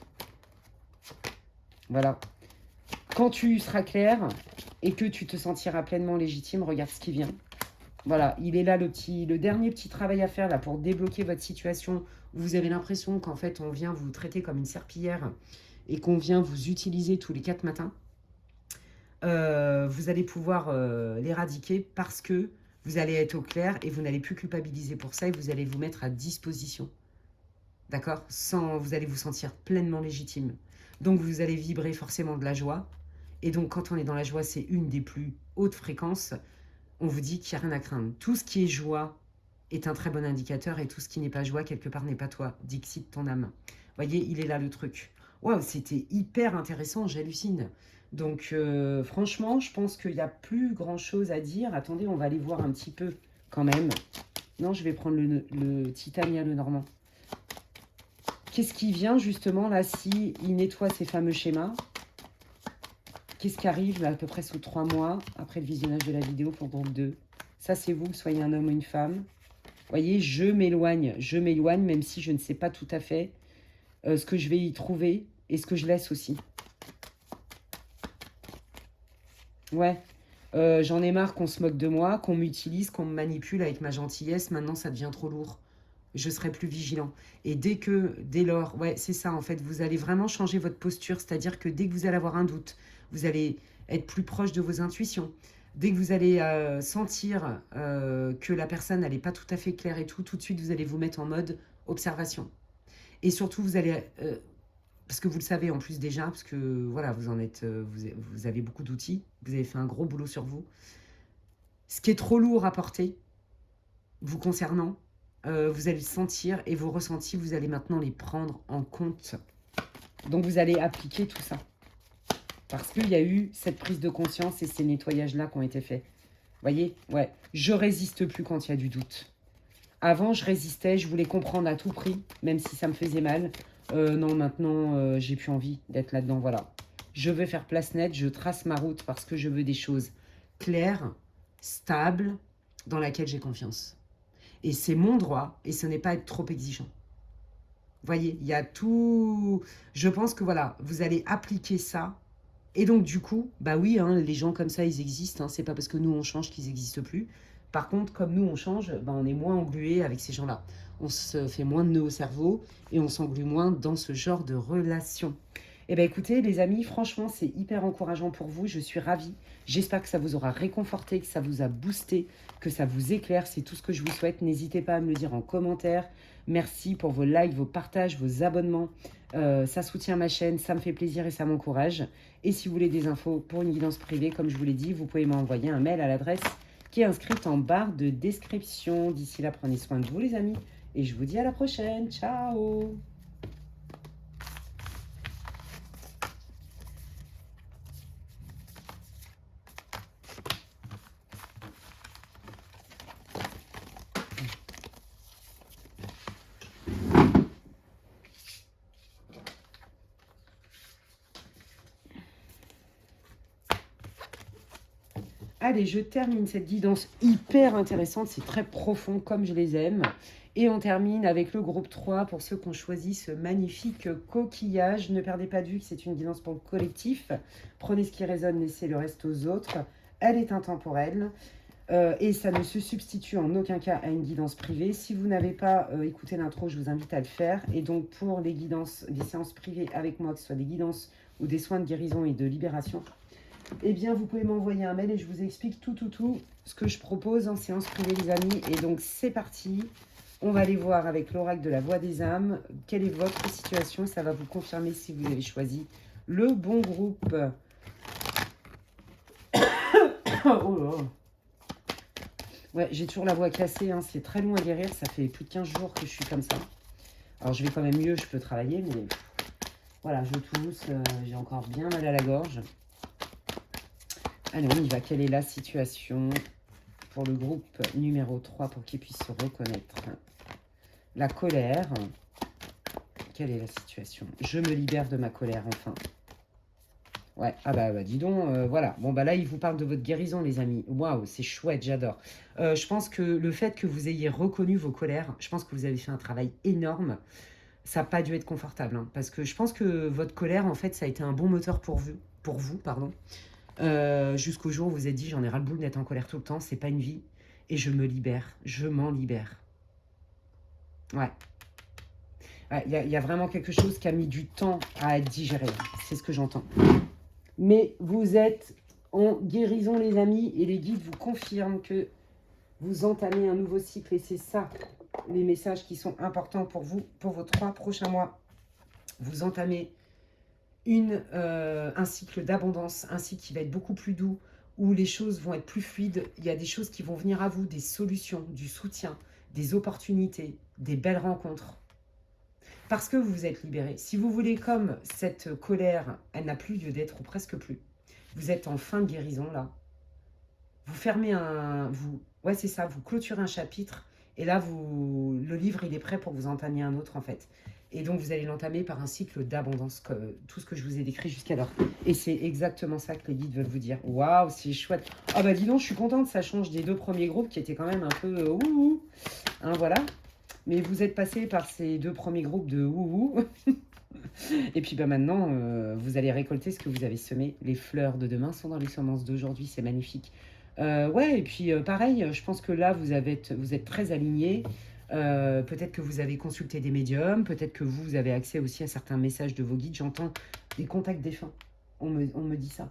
Voilà. Quand tu seras clair et que tu te sentiras pleinement légitime, regarde ce qui vient. Voilà, il est là le dernier petit travail à faire là pour débloquer votre situation où vous avez l'impression qu'en fait on vient vous traiter comme une serpillière et qu'on vient vous utiliser tous les 4 matins. Vous allez pouvoir l'éradiquer parce que vous allez être au clair et vous n'allez plus culpabiliser pour ça et vous allez vous mettre à disposition. D'accord? Vous allez vous sentir pleinement légitime. Donc vous allez vibrer forcément de la joie. Et donc quand on est dans la joie, c'est une des plus hautes fréquences. On vous dit qu'il n'y a rien à craindre. Tout ce qui est joie est un très bon indicateur et tout ce qui n'est pas joie, quelque part, n'est pas toi. Dixit ton âme. Voyez, il est là le truc. Waouh, c'était hyper intéressant, j'hallucine. Donc, franchement, je pense qu'il n'y a plus grand-chose à dire. Attendez, on va aller voir un petit peu quand même. Non, je vais prendre le Titania, le Normand. Qu'est-ce qui vient justement là si il nettoie ces fameux schémas? Qu'est-ce qui arrive là, à peu près sous 3 mois après le visionnage de la vidéo pour groupe 2? Ça, c'est vous, soyez un homme ou une femme. Voyez, je m'éloigne, même si je ne sais pas tout à fait ce que je vais y trouver et ce que je laisse aussi. Ouais, j'en ai marre qu'on se moque de moi, qu'on m'utilise, qu'on me manipule avec ma gentillesse. Maintenant, ça devient trop lourd. Je serai plus vigilant. Et dès lors, ouais, c'est ça en fait, vous allez vraiment changer votre posture. C'est-à-dire que dès que vous allez avoir un doute, vous allez être plus proche de vos intuitions. Dès que vous allez sentir que la personne n'est pas tout à fait claire et tout de suite, vous allez vous mettre en mode observation. Et surtout, vous allez... parce que vous le savez en plus déjà, parce que voilà, vous en êtes, vous avez beaucoup d'outils, vous avez fait un gros boulot sur vous. Ce qui est trop lourd à porter, vous concernant, vous allez le sentir et vos ressentis, vous allez maintenant les prendre en compte. Donc vous allez appliquer tout ça. Parce qu'il y a eu cette prise de conscience et ces nettoyages-là qui ont été faits. Voyez? Ouais. Je résiste plus quand il y a du doute. Avant, je résistais, je voulais comprendre à tout prix, même si ça me faisait mal. Non, maintenant, j'ai plus envie d'être là-dedans, voilà. Je veux faire place nette, je trace ma route parce que je veux des choses claires, stables, dans laquelle j'ai confiance. Et c'est mon droit, et ce n'est pas être trop exigeant. Voyez, il y a tout... Je pense que voilà, vous allez appliquer ça. Et donc, du coup, bah oui, hein, les gens comme ça, ils existent. Hein, c'est pas parce que nous, on change qu'ils n'existent plus. Par contre, comme nous, on change, bah, on est moins englué avec ces gens-là. On se fait moins de nœuds au cerveau et on s'englue moins dans ce genre de relation. Eh bien, écoutez, les amis, franchement, c'est hyper encourageant pour vous. Je suis ravie. J'espère que ça vous aura réconforté, que ça vous a boosté, que ça vous éclaire. C'est tout ce que je vous souhaite. N'hésitez pas à me le dire en commentaire. Merci pour vos likes, vos partages, vos abonnements. Ça soutient ma chaîne, ça me fait plaisir et ça m'encourage. Et si vous voulez des infos pour une guidance privée, comme je vous l'ai dit, vous pouvez m'envoyer un mail à l'adresse qui est inscrite en barre de description. D'ici là, prenez soin de vous, les amis. Et je vous dis à la prochaine. Ciao! Allez, je termine cette guidance hyper intéressante. C'est très profond comme je les aime. Et on termine avec le groupe 3 pour ceux qui ont choisi ce magnifique coquillage. Ne perdez pas de vue que c'est une guidance pour le collectif. Prenez ce qui résonne, laissez le reste aux autres. Elle est intemporelle. Et ça ne se substitue en aucun cas à une guidance privée. Si vous n'avez pas écouté l'intro, je vous invite à le faire. Et donc pour les guidances, des séances privées avec moi, que ce soit des guidances ou des soins de guérison et de libération, eh bien vous pouvez m'envoyer un mail et je vous explique tout ce que je propose en séance privée, les amis. Et donc c'est parti. On va aller voir avec l'oracle de la voix des âmes quelle est votre situation. Ça va vous confirmer si vous avez choisi le bon groupe. Oh là. Ouais, j'ai toujours la voix cassée, hein. C'est très long à guérir, ça fait plus de 15 jours que je suis comme ça. Alors je vais quand même mieux, je peux travailler, mais voilà, je tousse, j'ai encore bien mal à la gorge. Allez, on y va. Quelle est la situation pour le groupe numéro 3 pour qu'il puisse se reconnaître? La colère. Quelle est la situation? Je me libère de ma colère, enfin. Ouais, ah bah dis donc, voilà. Bon, bah là, il vous parle de votre guérison, les amis. Waouh, c'est chouette, j'adore. Je pense que le fait que vous ayez reconnu vos colères, je pense que vous avez fait un travail énorme. Ça n'a pas dû être confortable, hein, parce que je pense que votre colère, en fait, ça a été un bon moteur pour vous, pardon. Jusqu'au jour où vous vous êtes dit, j'en ai ras-le-bol d'être en colère tout le temps, c'est pas une vie. Et je me libère, je m'en libère. Ouais. Il y a vraiment quelque chose qui a mis du temps à être digéré. C'est ce que j'entends. Mais vous êtes en guérison, les amis, et les guides vous confirment que vous entamez un nouveau cycle. Et c'est ça, les messages qui sont importants pour vous, pour vos 3 prochains mois. Vous entamez un cycle d'abondance, un cycle qui va être beaucoup plus doux, où les choses vont être plus fluides. Il y a des choses qui vont venir à vous, des solutions, du soutien, des opportunités, des belles rencontres. Parce que vous vous êtes libéré. Si vous voulez, comme cette colère, elle n'a plus lieu d'être, ou presque plus. Vous êtes en fin de guérison, là. Vous fermez ouais, c'est ça, vous clôturez un chapitre, et là, le livre, il est prêt pour vous entamer un autre, en fait. Et donc, vous allez l'entamer par un cycle d'abondance, tout ce que je vous ai décrit jusqu'alors. Et c'est exactement ça que les guides veulent vous dire. Waouh, c'est chouette. Ah bah dis donc, je suis contente, ça change des 2 premiers groupes qui étaient quand même un peu ouh. Hein, voilà. Mais vous êtes passé par ces 2 premiers groupes de ouh. Et puis bah maintenant, vous allez récolter ce que vous avez semé. Les fleurs de demain sont dans les semences d'aujourd'hui, c'est magnifique. Ouais, et puis pareil, je pense que là, vous êtes très alignés. Peut-être que vous avez consulté des médiums, peut-être que vous avez accès aussi à certains messages de vos guides. J'entends des contacts défunts, on me dit ça.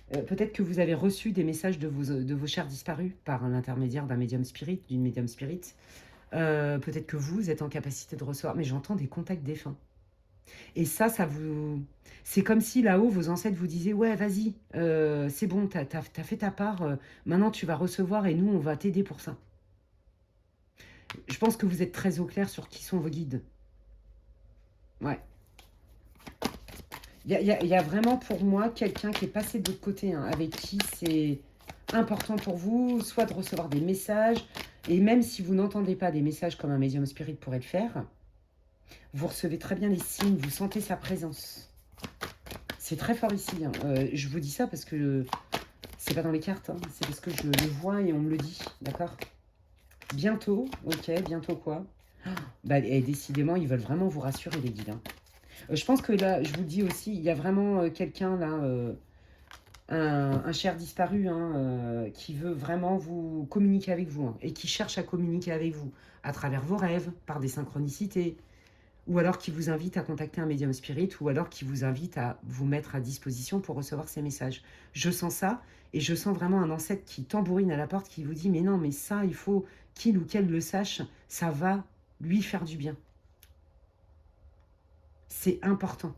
Peut-être que vous avez reçu des messages de vos chers disparus par l'intermédiaire d'un médium spirit, d'une médium spirit. Peut-être que vous êtes en capacité de recevoir, mais j'entends des contacts défunts. Et ça vous... C'est comme si là-haut, vos ancêtres vous disaient « Ouais, vas-y, c'est bon, t'as fait ta part, maintenant tu vas recevoir et nous, on va t'aider pour ça. » Je pense que vous êtes très au clair sur qui sont vos guides. Ouais. Il y a vraiment pour moi quelqu'un qui est passé de l'autre côté, hein, avec qui c'est important pour vous, soit de recevoir des messages, et même si vous n'entendez pas des messages comme un médium spirit pourrait le faire, vous recevez très bien les signes, vous sentez sa présence. C'est très fort ici, hein. Je vous dis ça parce que c'est pas dans les cartes, hein. C'est parce que je le vois et on me le dit, d'accord? Bientôt, ok, bientôt quoi? Bah, et décidément, ils veulent vraiment vous rassurer, les guides, hein. Je pense que là, je vous dis aussi, il y a vraiment quelqu'un là, un cher disparu, hein, qui veut vraiment vous communiquer avec vous, hein, et qui cherche à communiquer avec vous à travers vos rêves, par des synchronicités, ou alors qui vous invite à contacter un médium spirit, ou alors qui vous invite à vous mettre à disposition pour recevoir ces messages. Je sens ça, et je sens vraiment un ancêtre qui tambourine à la porte, qui vous dit « Mais non, mais ça, il faut qu'il ou qu'elle le sache, ça va lui faire du bien. » C'est important.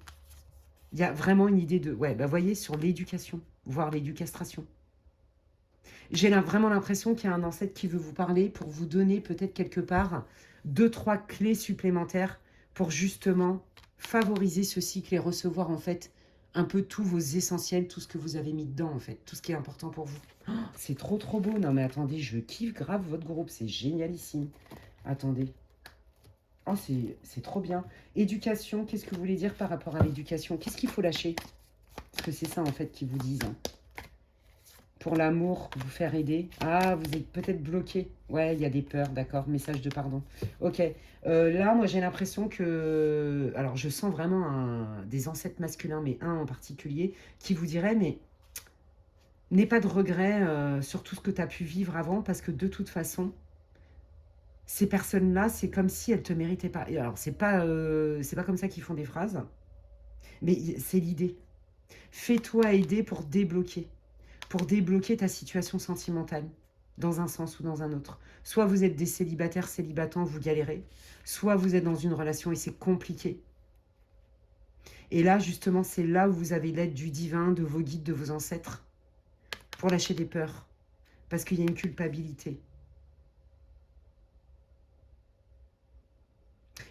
Il y a vraiment une idée de... Ouais, bah voyez, sur l'éducation, voire l'éducastration. J'ai vraiment l'impression qu'il y a un ancêtre qui veut vous parler pour vous donner peut-être quelque part 2-3 clés supplémentaires pour justement favoriser ce cycle et recevoir en fait un peu tous vos essentiels, tout ce que vous avez mis dedans en fait, tout ce qui est important pour vous. Oh, c'est trop beau. Non mais attendez, je kiffe grave votre groupe, c'est génialissime. Attendez. Oh, c'est trop bien. Éducation, qu'est-ce que vous voulez dire par rapport à l'éducation? Qu'est-ce qu'il faut lâcher? Parce que c'est ça en fait qu'ils vous disent, hein. Pour l'amour, vous faire aider. Ah, vous êtes peut-être bloqué. Ouais, il y a des peurs, d'accord. Message de pardon. Ok. Là, moi, j'ai l'impression que... Alors, je sens vraiment des ancêtres masculins, mais un en particulier, qui vous dirait, mais n'aie pas de regrets sur tout ce que tu as pu vivre avant, parce que de toute façon, ces personnes-là, c'est comme si elles te méritaient pas. Et alors, c'est pas comme ça qu'ils font des phrases, mais c'est l'idée. Fais-toi aider pour débloquer ta situation sentimentale, dans un sens ou dans un autre. Soit vous êtes des célibataires, célibatants, vous galérez, soit vous êtes dans une relation et c'est compliqué. Et là, justement, c'est là où vous avez l'aide du divin, de vos guides, de vos ancêtres, pour lâcher des peurs, parce qu'il y a une culpabilité.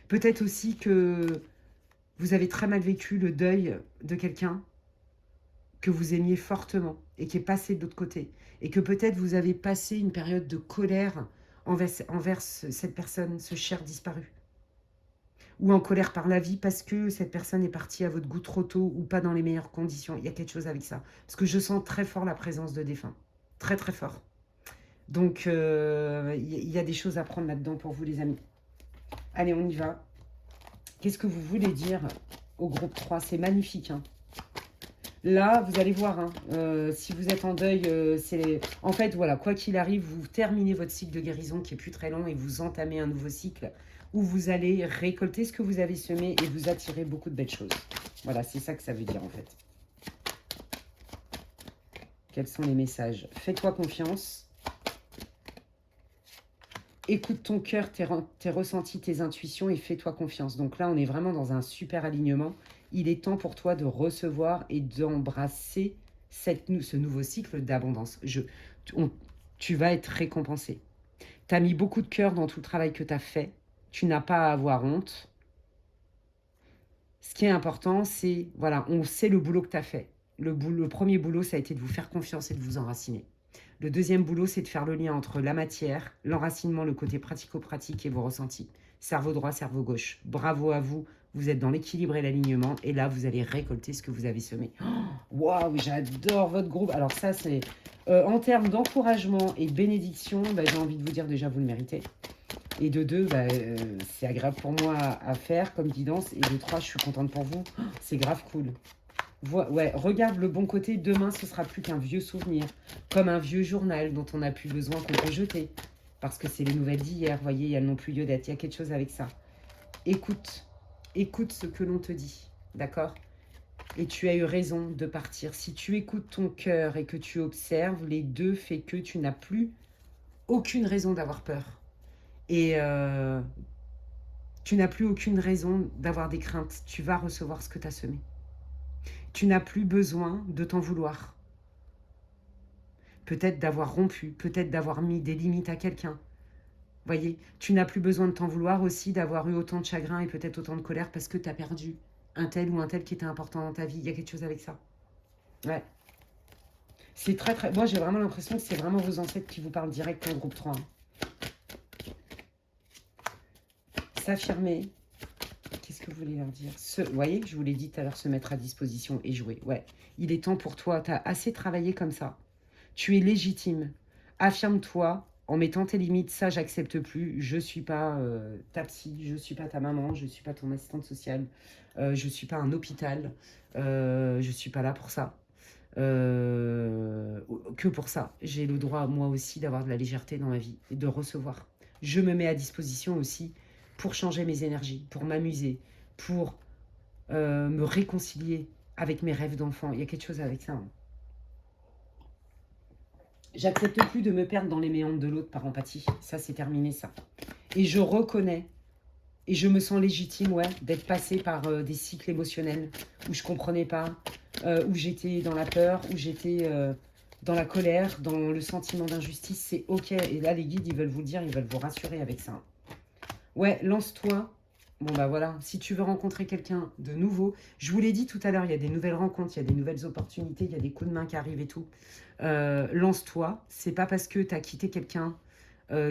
Peut-être aussi que vous avez très mal vécu le deuil de quelqu'un que vous aimiez fortement et qui est passé de l'autre côté. Et que peut-être vous avez passé une période de colère envers cette personne, ce cher disparu. Ou en colère par la vie parce que cette personne est partie à votre goût trop tôt ou pas dans les meilleures conditions. Il y a quelque chose avec ça. Parce que je sens très fort la présence de défunts. Très très fort. Donc il y a des choses à prendre là-dedans pour vous les amis. Allez, on y va. Qu'est-ce que vous voulez dire au groupe 3? C'est magnifique, hein. Là, vous allez voir, hein, si vous êtes en deuil, en fait, voilà, quoi qu'il arrive, vous terminez votre cycle de guérison qui est plus très long et vous entamez un nouveau cycle où vous allez récolter ce que vous avez semé et vous attirer beaucoup de belles choses. Voilà, c'est ça que ça veut dire en fait. Quels sont les messages? Fais-toi confiance. Écoute ton cœur, tes ressentis, tes intuitions et fais-toi confiance. Donc là, on est vraiment dans un super alignement. Il est temps pour toi de recevoir et d'embrasser ce nouveau cycle d'abondance. Tu vas être récompensé. Tu as mis beaucoup de cœur dans tout le travail que tu as fait. Tu n'as pas à avoir honte. Ce qui est important, c'est, voilà, on sait le boulot que tu as fait. Le premier boulot, ça a été de vous faire confiance et de vous enraciner. Le deuxième boulot, c'est de faire le lien entre la matière, l'enracinement, le côté pratico-pratique et vos ressentis. Cerveau droit, cerveau gauche. Bravo à vous, vous êtes dans l'équilibre et l'alignement. Et là, vous allez récolter ce que vous avez semé. Waouh, j'adore votre groupe. Alors ça, c'est... en termes d'encouragement et de bénédiction, j'ai envie de vous dire déjà, vous le méritez. Et de deux, c'est agréable pour moi à faire comme guidance. Et de trois, je suis contente pour vous. C'est grave cool. Ouais, regarde le bon côté. Demain, ce sera plus qu'un vieux souvenir. Comme un vieux journal dont on n'a plus besoin, qu'on peut jeter. Parce que c'est les nouvelles d'hier. Vous voyez, elles n'ont plus lieu d'être. Il y a quelque chose avec ça. Écoute. Écoute ce que l'on te dit. D'accord? Et tu as eu raison de partir. Si tu écoutes ton cœur et que tu observes, les deux fait que tu n'as plus aucune raison d'avoir peur. Et tu n'as plus aucune raison d'avoir des craintes. Tu vas recevoir ce que tu as semé. Tu n'as plus besoin de t'en vouloir. Peut-être d'avoir rompu, peut-être d'avoir mis des limites à quelqu'un. Voyez, tu n'as plus besoin de t'en vouloir aussi d'avoir eu autant de chagrin et peut-être autant de colère parce que tu as perdu un tel ou un tel qui était important dans ta vie. Il y a quelque chose avec ça. Ouais. C'est très très... Moi, j'ai vraiment l'impression que c'est vraiment vos ancêtres qui vous parlent direct en groupe 3. Hein. S'affirmer. Qu'est-ce que vous voulez leur dire? Vous voyez, je vous l'ai dit tout à l'heure, se mettre à disposition et jouer. Ouais, il est temps pour toi. Tu as assez travaillé comme ça. Tu es légitime. Affirme-toi en mettant tes limites. Ça, j'accepte plus. Je ne suis pas ta psy, je ne suis pas ta maman, je ne suis pas ton assistante sociale, je ne suis pas un hôpital, je ne suis pas là pour ça. Que pour ça. J'ai le droit, moi aussi, d'avoir de la légèreté dans ma vie et de recevoir. Je me mets à disposition aussi pour changer mes énergies, pour m'amuser, pour me réconcilier avec mes rêves d'enfant. Il y a quelque chose avec ça. Hein. J'accepte plus de me perdre dans les méandres de l'autre par empathie. Ça, c'est terminé, ça. Et je reconnais, et je me sens légitime, ouais, d'être passée par des cycles émotionnels où je comprenais pas, où j'étais dans la peur, où j'étais dans la colère, dans le sentiment d'injustice. C'est OK. Et là, les guides, ils veulent vous le dire, ils veulent vous rassurer avec ça. Ouais, lance-toi. Bon, bah voilà, si tu veux rencontrer quelqu'un de nouveau, je vous l'ai dit tout à l'heure, il y a des nouvelles rencontres, il y a des nouvelles opportunités, il y a des coups de main qui arrivent et tout. Lance-toi. C'est pas parce que tu as quitté quelqu'un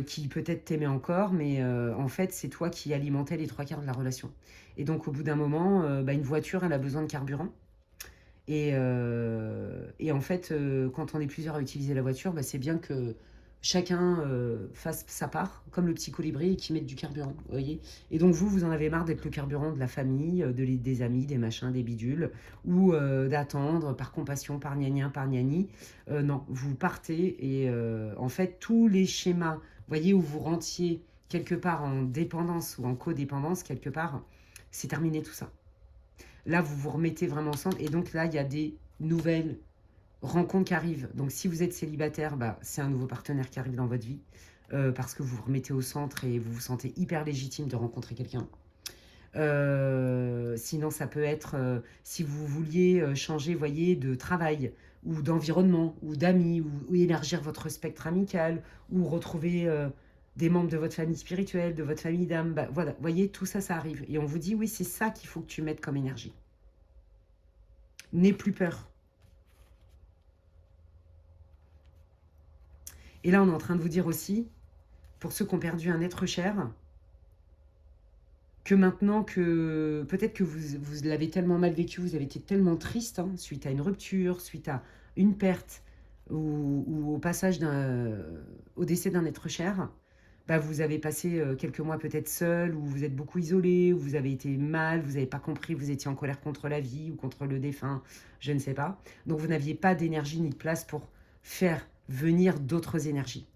qui peut-être t'aimait encore, mais en fait, c'est toi qui alimentais les 3/4 de la relation. Et donc, au bout d'un moment, une voiture, elle a besoin de carburant. Et en fait, quand on est plusieurs à utiliser la voiture, bah, c'est bien que chacun fasse sa part, comme le petit colibri, et qui mette du carburant, vous voyez. Et donc vous en avez marre d'être le carburant de la famille, des amis, des machins, des bidules, ou d'attendre par compassion, par gna par gnani. Non, vous partez et en fait, tous les schémas, vous voyez, où vous rentiez quelque part en dépendance ou en codépendance, quelque part, c'est terminé tout ça. Là, vous vous remettez vraiment ensemble. Et donc là, il y a des nouvelles rencontres qui arrivent. Donc si vous êtes célibataire, bah, c'est un nouveau partenaire qui arrive dans votre vie. Parce que vous vous remettez au centre et vous vous sentez hyper légitime de rencontrer quelqu'un. Sinon, ça peut être si vous vouliez changer, voyez, de travail ou d'environnement ou d'amis ou élargir votre spectre amical ou retrouver des membres de votre famille spirituelle, de votre famille d'âme. Bah, voilà, voyez, tout ça, ça arrive. Et on vous dit, oui, c'est ça qu'il faut que tu mettes comme énergie. N'aie plus peur. Et là, on est en train de vous dire aussi, pour ceux qui ont perdu un être cher, que maintenant que peut-être que vous l'avez tellement mal vécu, vous avez été tellement triste suite à une rupture, suite à une perte ou au passage au décès d'un être cher, bah vous avez passé quelques mois peut-être seul, ou vous êtes beaucoup isolé, ou vous avez été mal, vous n'avez pas compris, vous étiez en colère contre la vie ou contre le défunt, je ne sais pas. Donc vous n'aviez pas d'énergie ni de place pour faire venir d'autres énergies.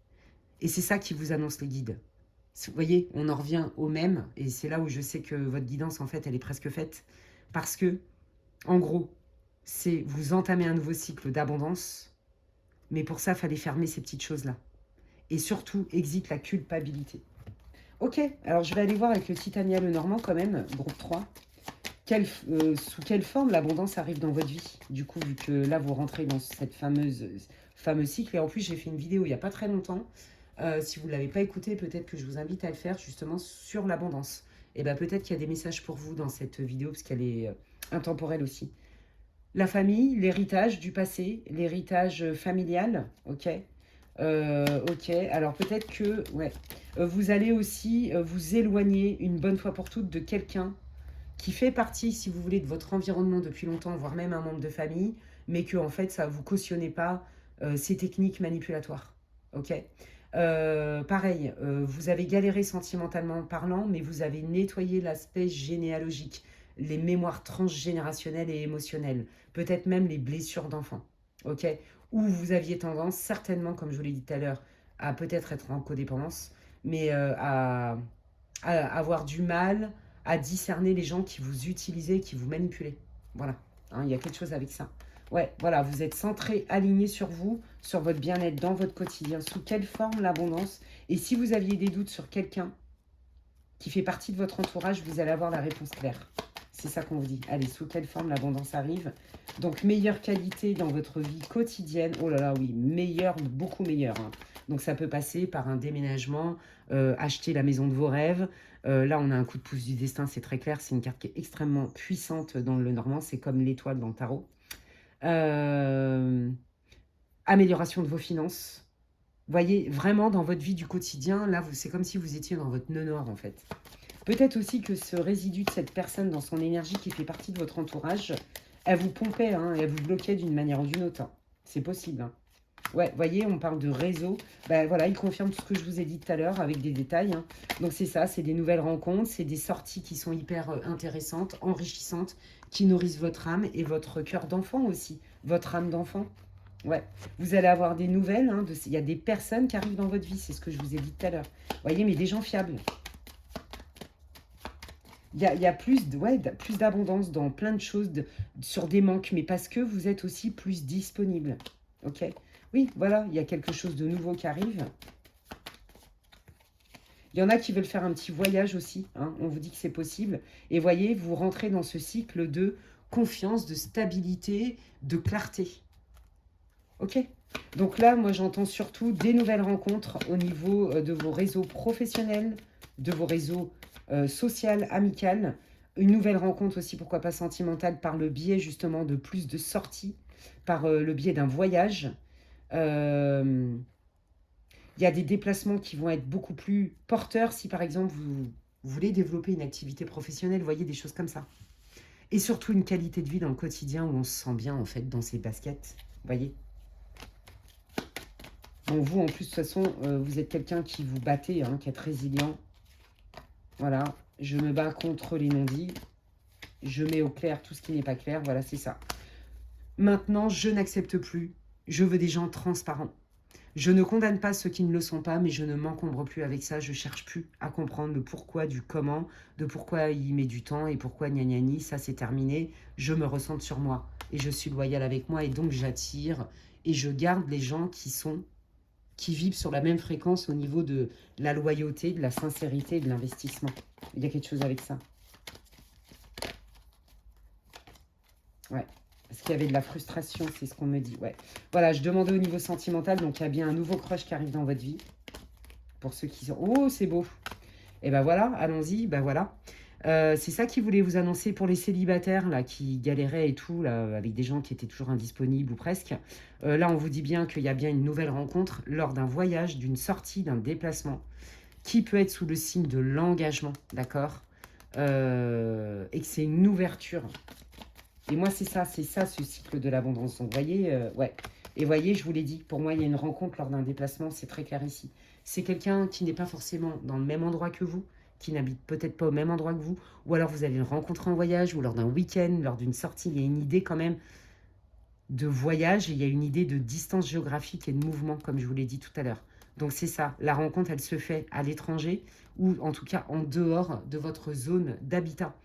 Et c'est ça qui vous annonce les guides. Vous voyez, on en revient au même, et c'est là où je sais que votre guidance, en fait, elle est presque faite. Parce que, en gros, c'est vous entamez un nouveau cycle d'abondance, mais pour ça, il fallait fermer ces petites choses-là. Et surtout, exit la culpabilité. Ok, alors je vais aller voir avec le Titania Lenormand quand même, groupe 3, sous quelle forme l'abondance arrive dans votre vie. Du coup, vu que là, vous rentrez dans cette fameux cycle, et en plus, j'ai fait une vidéo il n'y a pas très longtemps. Si vous ne l'avez pas écouté, peut-être que je vous invite à le faire justement sur l'abondance. Et bien peut-être qu'il y a des messages pour vous dans cette vidéo, parce qu'elle est intemporelle aussi. La famille, l'héritage du passé, l'héritage familial, ok. Ok, alors peut-être que ouais, vous allez aussi vous éloigner une bonne fois pour toutes de quelqu'un qui fait partie, si vous voulez, de votre environnement depuis longtemps, voire même un membre de famille, mais que en fait, ça vous cautionnez pas ces techniques manipulatoires. Ok. Pareil, vous avez galéré sentimentalement parlant, mais vous avez nettoyé l'aspect généalogique, les mémoires transgénérationnelles et émotionnelles, peut-être même les blessures d'enfant. Ok. Où vous aviez tendance, certainement, comme je vous l'ai dit tout à l'heure, à peut-être être en codépendance, mais à avoir du mal à discerner les gens qui vous utilisaient, qui vous manipulaient. Voilà, hein, il y a quelque chose avec ça. Ouais, voilà, vous êtes centré, aligné sur vous, sur votre bien-être dans votre quotidien. Sous quelle forme l'abondance? Et si vous aviez des doutes sur quelqu'un qui fait partie de votre entourage, vous allez avoir la réponse claire. C'est ça qu'on vous dit. Allez, sous quelle forme l'abondance arrive? Donc, meilleure qualité dans votre vie quotidienne. Oh là là, oui, meilleure, beaucoup meilleure. Hein. Donc, ça peut passer par un déménagement, acheter la maison de vos rêves. Là, on a un coup de pouce du destin, c'est très clair. C'est une carte qui est extrêmement puissante dans le Normand. C'est comme l'étoile dans le tarot. Amélioration de vos finances. Voyez, vraiment dans votre vie du quotidien, là, c'est comme si vous étiez dans votre nœud nord, en fait. Peut-être aussi que ce résidu de cette personne dans son énergie qui fait partie de votre entourage, elle vous pompait, hein, et elle vous bloquait d'une manière ou d'une autre. Hein. C'est possible. Hein. Ouais, voyez, on parle de réseau. Ben voilà, il confirme tout ce que je vous ai dit tout à l'heure avec des détails. Hein. Donc c'est ça, c'est des nouvelles rencontres, c'est des sorties qui sont hyper intéressantes, enrichissantes, qui nourrissent votre âme et votre cœur d'enfant aussi, votre âme d'enfant. Ouais, vous allez avoir des nouvelles. Hein, il y a des personnes qui arrivent dans votre vie, c'est ce que je vous ai dit tout à l'heure. Voyez, mais des gens fiables. Il y a plus d'abondance dans plein de choses, sur des manques, mais parce que vous êtes aussi plus disponible. Ok? Oui, voilà, il y a quelque chose de nouveau qui arrive. Il y en a qui veulent faire un petit voyage aussi. Hein, on vous dit que c'est possible. Et voyez, vous rentrez dans ce cycle de confiance, de stabilité, de clarté. Ok? Donc là, moi, j'entends surtout des nouvelles rencontres au niveau de vos réseaux professionnels, de vos réseaux social, amical. Une nouvelle rencontre aussi, pourquoi pas sentimentale, par le biais justement de plus de sorties, par le biais d'un voyage. Il y a des déplacements qui vont être beaucoup plus porteurs si par exemple vous voulez développer une activité professionnelle, voyez des choses comme ça. Et surtout une qualité de vie dans le quotidien où on se sent bien en fait dans ses baskets. Vous voyez? Bon, vous en plus, de toute façon, vous êtes quelqu'un qui vous battez, hein, qui est résilient. Voilà, je me bats contre les non-dits. Je mets au clair tout ce qui n'est pas clair. Voilà, c'est ça. Maintenant, je n'accepte plus. Je veux des gens transparents. Je ne condamne pas ceux qui ne le sont pas, mais je ne m'encombre plus avec ça. Je cherche plus à comprendre le pourquoi du comment, de pourquoi il met du temps et pourquoi gna gna gni. Ça, c'est terminé. Je me ressens sur moi et je suis loyale avec moi et donc j'attire et je garde les gens qui vivent sur la même fréquence au niveau de la loyauté, de la sincérité et de l'investissement. Il y a quelque chose avec ça. Ouais. Parce qu'il y avait de la frustration, c'est ce qu'on me dit. Ouais. Voilà, je demandais au niveau sentimental, donc il y a bien un nouveau crush qui arrive dans votre vie. Pour ceux qui sont... Oh, c'est beau. Et ben voilà, allons-y, ben voilà. C'est ça qu'il voulait vous annoncer pour les célibataires là, qui galéraient et tout, là, avec des gens qui étaient toujours indisponibles ou presque. Là, on vous dit bien qu'il y a bien une nouvelle rencontre lors d'un voyage, d'une sortie, d'un déplacement, qui peut être sous le signe de l'engagement, d'accord. Et que c'est une ouverture. Et moi, c'est ça ce cycle de l'abondance. Donc, vous voyez, ouais. Et voyez, je vous l'ai dit, pour moi, il y a une rencontre lors d'un déplacement, c'est très clair ici. C'est quelqu'un qui n'est pas forcément dans le même endroit que vous, qui n'habite peut-être pas au même endroit que vous, ou alors vous allez le rencontrer en voyage, ou lors d'un week-end, lors d'une sortie. Il y a une idée quand même de voyage, et il y a une idée de distance géographique et de mouvement, comme je vous l'ai dit tout à l'heure. Donc c'est ça, la rencontre, elle se fait à l'étranger, ou en tout cas en dehors de votre zone d'habitat.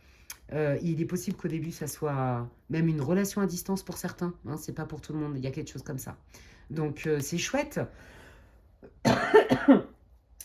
Il est possible qu'au début, ça soit même une relation à distance pour certains. Hein, c'est pas pour tout le monde. Il y a quelque chose comme ça. Donc, c'est chouette.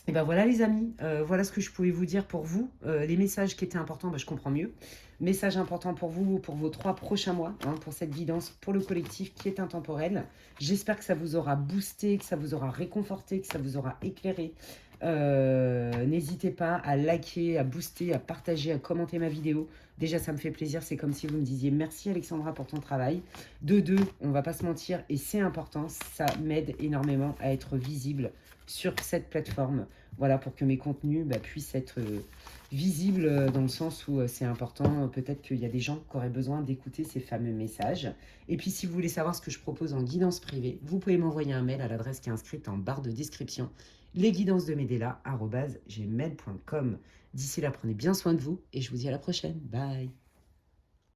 Et ben voilà, les amis. Voilà ce que je pouvais vous dire pour vous. Les messages qui étaient importants, je comprends mieux. Message important pour vous, pour vos 3 prochains mois, hein, pour cette guidance, pour le collectif qui est intemporel. J'espère que ça vous aura boosté, que ça vous aura réconforté, que ça vous aura éclairé. N'hésitez pas à liker, à booster, à partager, à commenter ma vidéo. Déjà, ça me fait plaisir. C'est comme si vous me disiez merci Alexandra pour ton travail. De deux, on va pas se mentir et c'est important. Ça m'aide énormément à être visible sur cette plateforme. Voilà, pour que mes contenus puissent être visibles dans le sens où c'est important. Peut-être qu'il y a des gens qui auraient besoin d'écouter ces fameux messages. Et puis, si vous voulez savoir ce que je propose en guidance privée, vous pouvez m'envoyer un mail à l'adresse qui est inscrite en barre de description. lesguidancesdemedela@gmail.com. D'ici là, prenez bien soin de vous et je vous dis à la prochaine. Bye.